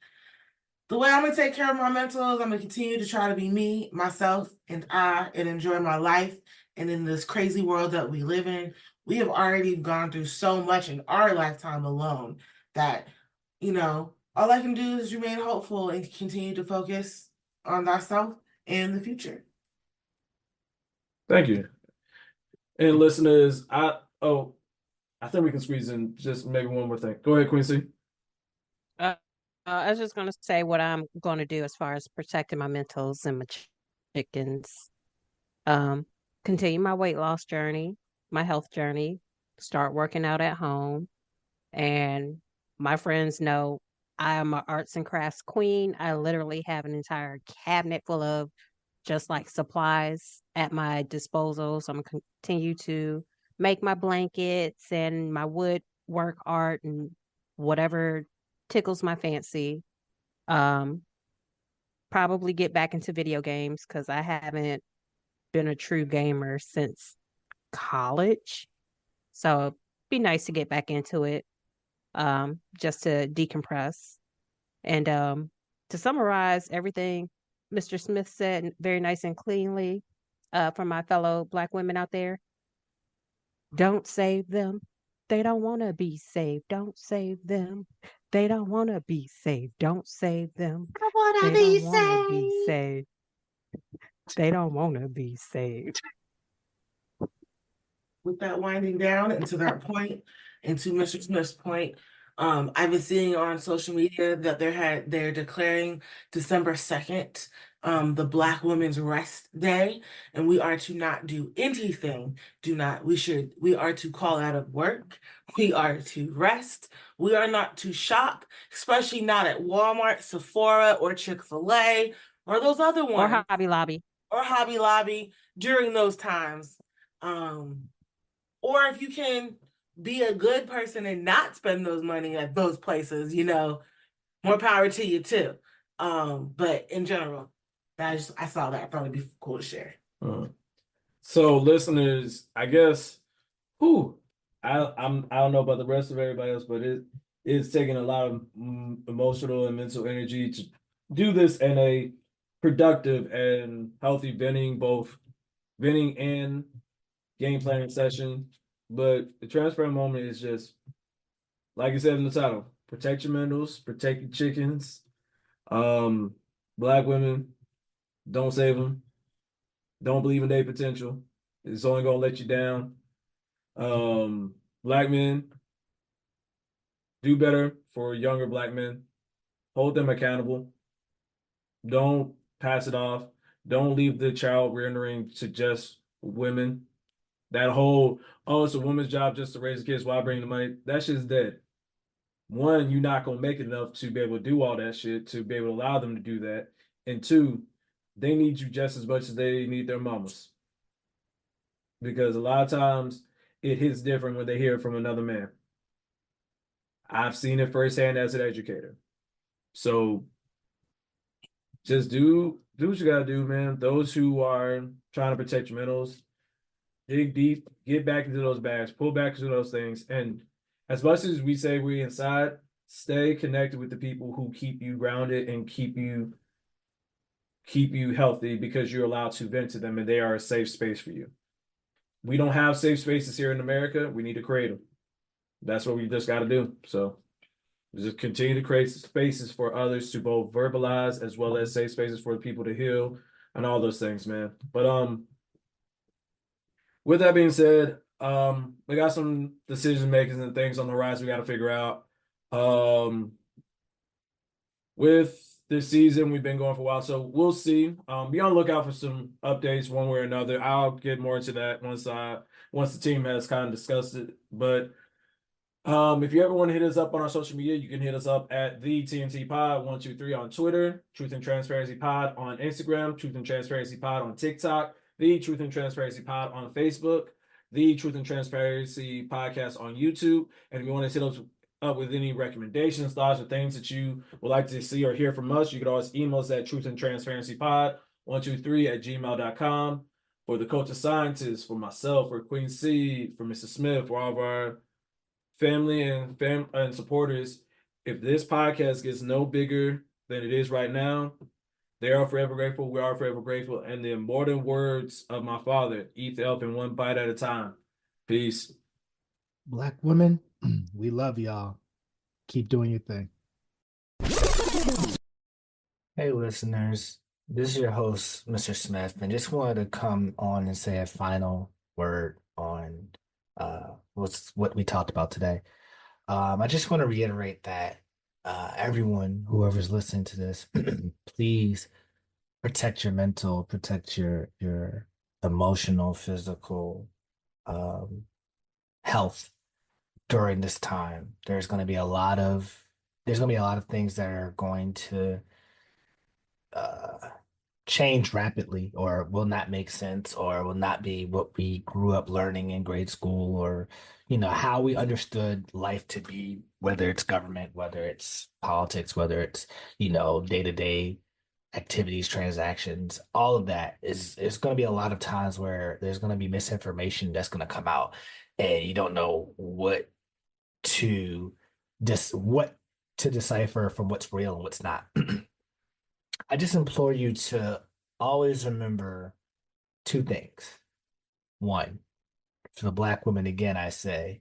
[SPEAKER 2] The way I'm gonna take care of my mental is I'm gonna continue to try to be me, myself, and enjoy my life. And in this crazy world that we live in, we have already gone through so much in our lifetime alone that, all I can do is remain hopeful and continue to focus on thyself and the future.
[SPEAKER 6] Thank you. And listeners, I think we can squeeze in just maybe one more thing. Go ahead, Quincy.
[SPEAKER 7] I was just going to say what I'm going to do as far as protecting my mentals and my chickens. Continue my weight loss journey, my health journey, start working out at home. And my friends know I am an arts and crafts queen. I literally have an entire cabinet full of just like supplies at my disposal. So I'm going to continue to make my blankets and my woodwork art and whatever tickles my fancy. Probably get back into video games because I haven't been a true gamer since college. So it'd be nice to get back into it, just to decompress. And to summarize everything Mr. Smith said very nice and cleanly, for my fellow Black women out there, don't save them. They don't want to be saved. Don't save them. They don't want to be saved. Don't save them.
[SPEAKER 9] I want to
[SPEAKER 7] They
[SPEAKER 9] be
[SPEAKER 7] don't want to be
[SPEAKER 9] saved.
[SPEAKER 7] saved. They don't want to be saved.
[SPEAKER 2] With that winding down, and to that point, and to Mr. Smith's point, I've been seeing on social media that they're declaring December 2nd, the Black Women's Rest Day, and we are to not do anything. We are to call out of work. We are to rest. We are not to shop, especially not at Walmart, Sephora, or Chick-fil-A, or those other ones.
[SPEAKER 7] Or Hobby Lobby.
[SPEAKER 2] Or Hobby Lobby during those times. Or if you can be a good person and not spend those money at those places, more power to you too. But in general, I saw that. I thought it'd be cool to share.
[SPEAKER 6] So listeners, I guess, I don't know about the rest of everybody else, but it's taking a lot of emotional and mental energy to do this in a productive and healthy venting, both venting and game planning session. But the transparent moment is just like I said in the title: protect your mentals, protect your chickens. Black women, don't save them. Don't believe in their potential. It's only gonna let you down. Black men, do better for younger black men. Hold them accountable. Don't pass it off. Don't leave the child rearing to just women. That whole, oh, it's a woman's job just to raise the kids while I bring the money. That shit's dead. One, you're not gonna make it enough to be able to do all that shit, to be able to allow them to do that. And two, they need you just as much as they need their mamas. Because a lot of times it hits different when they hear it from another man. I've seen it firsthand as an educator. So just do what you gotta do, man. Those who are trying to protect your mentals, dig deep, get back into those bags, pull back into those things. And as much as we say we're inside, stay connected with the people who keep you grounded and keep you healthy, because you're allowed to vent to them and they are a safe space for you. We don't have safe spaces here in America. We need to create them. That's what we just got to do. So just continue to create spaces for others to both verbalize, as well as safe spaces for people to heal and all those things, man. But with that being said, we got some decision makings and things on the rise we got to figure out. With this season, we've been going for a while, so we'll see. Be on the lookout for some updates one way or another. I'll get more into that once the team has kind of discussed it. But if you ever want to hit us up on our social media, you can hit us up at the TNT Pod 123 on Twitter, Truth and Transparency Pod on Instagram, Truth and Transparency Pod on TikTok, the Truth and Transparency Pod on Facebook, the Truth and Transparency Podcast on YouTube. And if you want to hit us up with any recommendations, thoughts, or things that you would like to see or hear from us, you can always email us at truthandtransparencypod123@gmail.com. For the culture scientists, for myself, for Queen C, for Mr. Smith, for all of our family and supporters, if this podcast gets no bigger than it is right now, they are forever grateful. We are forever grateful. And the immortal words of my father: eat the elephant one bite at a time. Peace.
[SPEAKER 8] Black women, we love y'all. Keep doing your thing. Hey, listeners. This is your host, Mr. Smith, and just wanted to come on and say a final word on what we talked about today. I just want to reiterate that everyone, whoever's listening to this, please protect your mental, protect your emotional, physical health during this time. There's going to be a lot of things that are going to change rapidly, or will not make sense, or will not be what we grew up learning in grade school, or how we understood life to be, whether it's government, whether it's politics, whether it's day-to-day activities, transactions. All of that is going to be a lot of times where there's going to be misinformation that's going to come out, and you don't know what to decipher from what's real and what's not. I just implore you to always remember two things. One, for the Black women, again, I say,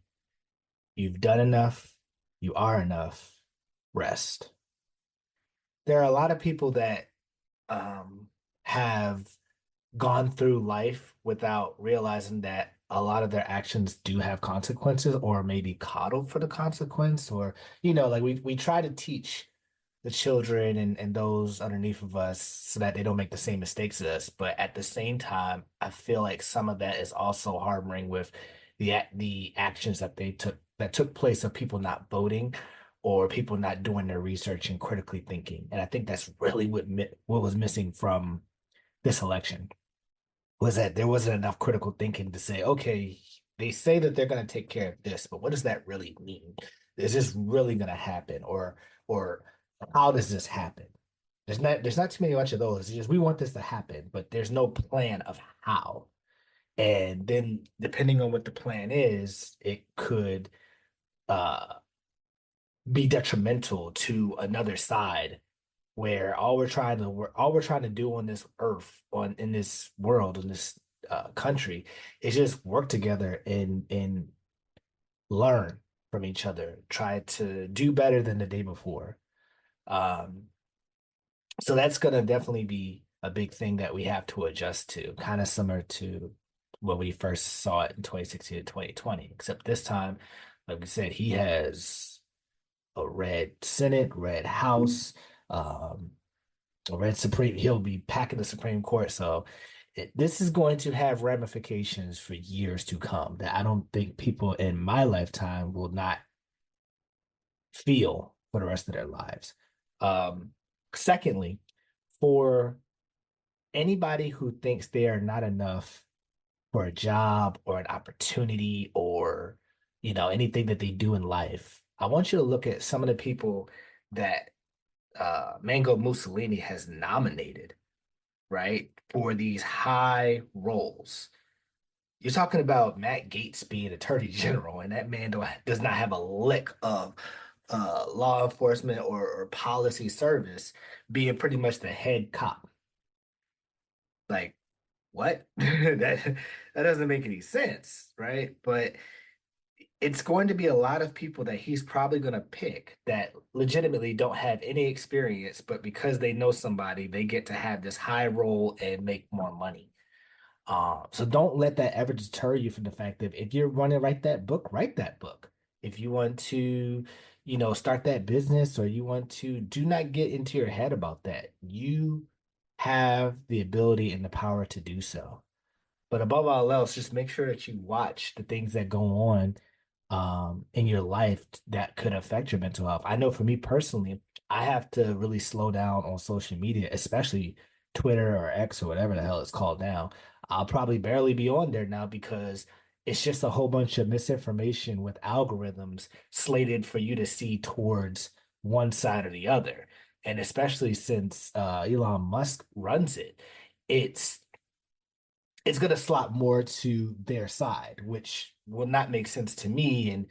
[SPEAKER 8] you've done enough, you are enough, rest. There are a lot of people that have gone through life without realizing that a lot of their actions do have consequences, or maybe coddled for the consequence, or like we try to teach the children and those underneath of us so that they don't make the same mistakes as us. But at the same time, I feel like some of that is also harboring with the actions that took place of people not voting, or people not doing their research and critically thinking. And I think that's really what was missing from this election, was that there wasn't enough critical thinking to say, okay, they say that they're going to take care of this, but what does that really mean? Is this really going to happen? Or how does this happen? There's not too much of those. It's just, we want this to happen, but there's no plan of how. And then depending on what the plan is, it could be detrimental to another side, where all we're trying to do on this earth, in this world, in this country is just work together and learn from each other, try to do better than the day before. Um, so that's going to definitely be a big thing that we have to adjust to, kind of similar to when we first saw it in 2016 to 2020, except this time, like we said, he has a red Senate, red House, um, a red Supreme. He'll be packing the Supreme Court. So this is going to have ramifications for years to come that I don't think people in my lifetime will not feel for the rest of their lives. Secondly, for anybody who thinks they are not enough for a job or an opportunity or anything that they do in life, I want you to look at some of the people that Mango Mussolini has nominated, right, for these high roles. You're talking about Matt Gaetz being Attorney General, and that man does not have a lick of law enforcement or policy service, being pretty much the head cop. Like, what? That doesn't make any sense, right? But it's going to be a lot of people that he's probably going to pick that legitimately don't have any experience, but because they know somebody, they get to have this high role and make more money. So don't let that ever deter you from the fact that if you're wanting to write that book, write that book. If you want to, start that business or you want to, do not get into your head about that. You have the ability and the power to do so. But above all else, just make sure that you watch the things that go on in your life that could affect your mental health. I know for me personally, I have to really slow down on social media, especially Twitter or X or whatever the hell it's called now. I'll probably barely be on there now because it's just a whole bunch of misinformation with algorithms slated for you to see towards one side or the other. And especially since Elon Musk runs it, it's going to slot more to their side, which will not make sense to me. And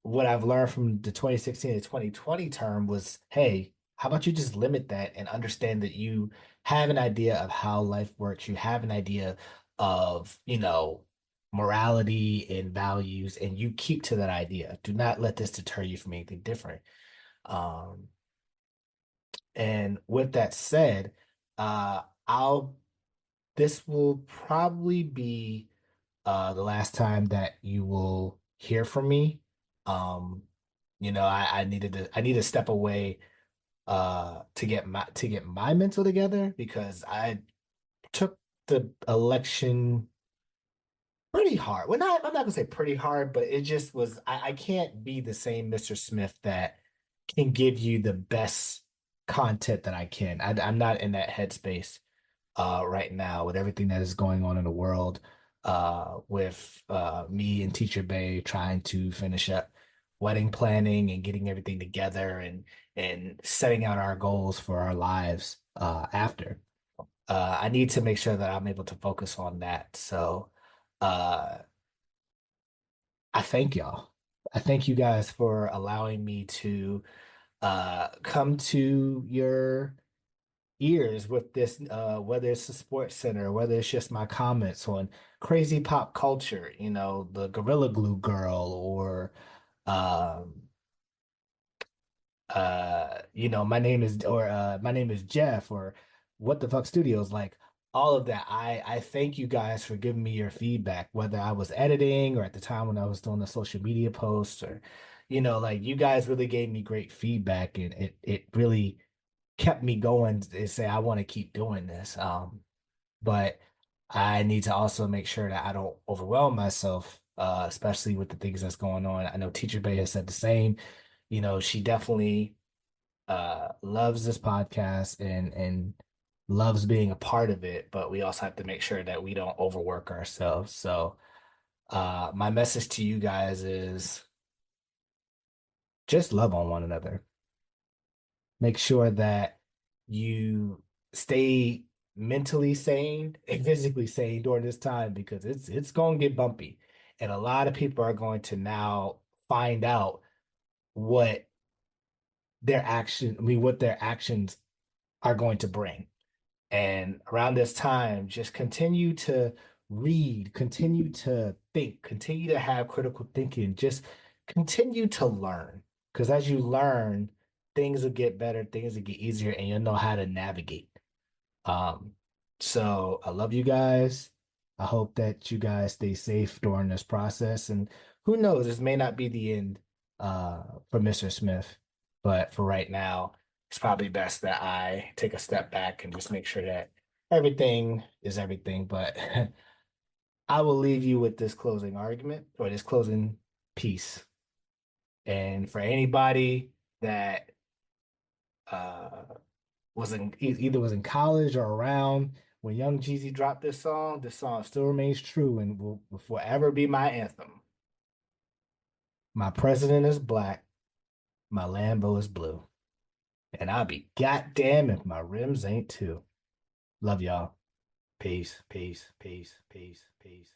[SPEAKER 8] what I've learned from the 2016 to 2020 term was, hey, how about you just limit that and understand that you have an idea of how life works. You have an idea of, morality and values, and you keep to that idea. Do not let this deter you from anything different. Um, and with that said, I'll this will probably be the last time that you will hear from me. Um, I need to step away to get my mental together because I took the election pretty hard. Well, I'm not gonna say pretty hard, but it just was I can't be the same Mr. Smith that can give you the best content that I can. I'm not in that headspace right now with everything that is going on in the world, with me and Teacher Bay trying to finish up wedding planning and getting everything together and setting out our goals for our lives after. I need to make sure that I'm able to focus on that. So uh, I thank y'all. I thank you guys for allowing me to come to your ears with this, whether it's the Sports Center, whether it's just my comments on crazy pop culture, the Gorilla Glue Girl, or um, my name is Jeff, or What the Fuck Studios, like all of that. I thank you guys for giving me your feedback, whether I was editing or at the time when I was doing the social media posts, or like you guys really gave me great feedback, and it really kept me going and say I want to keep doing this. But I need to also make sure that I don't overwhelm myself, especially with the things that's going on. I know Teacher Bay has said the same. She definitely loves this podcast and loves being a part of it, but we also have to make sure that we don't overwork ourselves. So my message to you guys is just love on one another. Make sure that you stay mentally sane and physically sane during this time because it's going to get bumpy. And a lot of people are going to now find out what what their actions are going to bring. And around this time, just continue to read, continue to think, continue to have critical thinking, just continue to learn. Because as you learn, things will get better, things will get easier, and you'll know how to navigate. Um, so I love you guys. I hope that you guys stay safe during this process. And who knows, this may not be the end for Mr. Smith, but for right now, it's probably best that I take a step back and just make sure that everything is everything. But I will leave you with this closing argument or this closing piece. And for anybody that uh either was in college or around when Young Jeezy dropped this song still remains true and will forever be my anthem. My president is black, my Lambo is blue, and I'll be goddamn if my rims ain't too. Love y'all. Peace, peace, peace, peace, peace.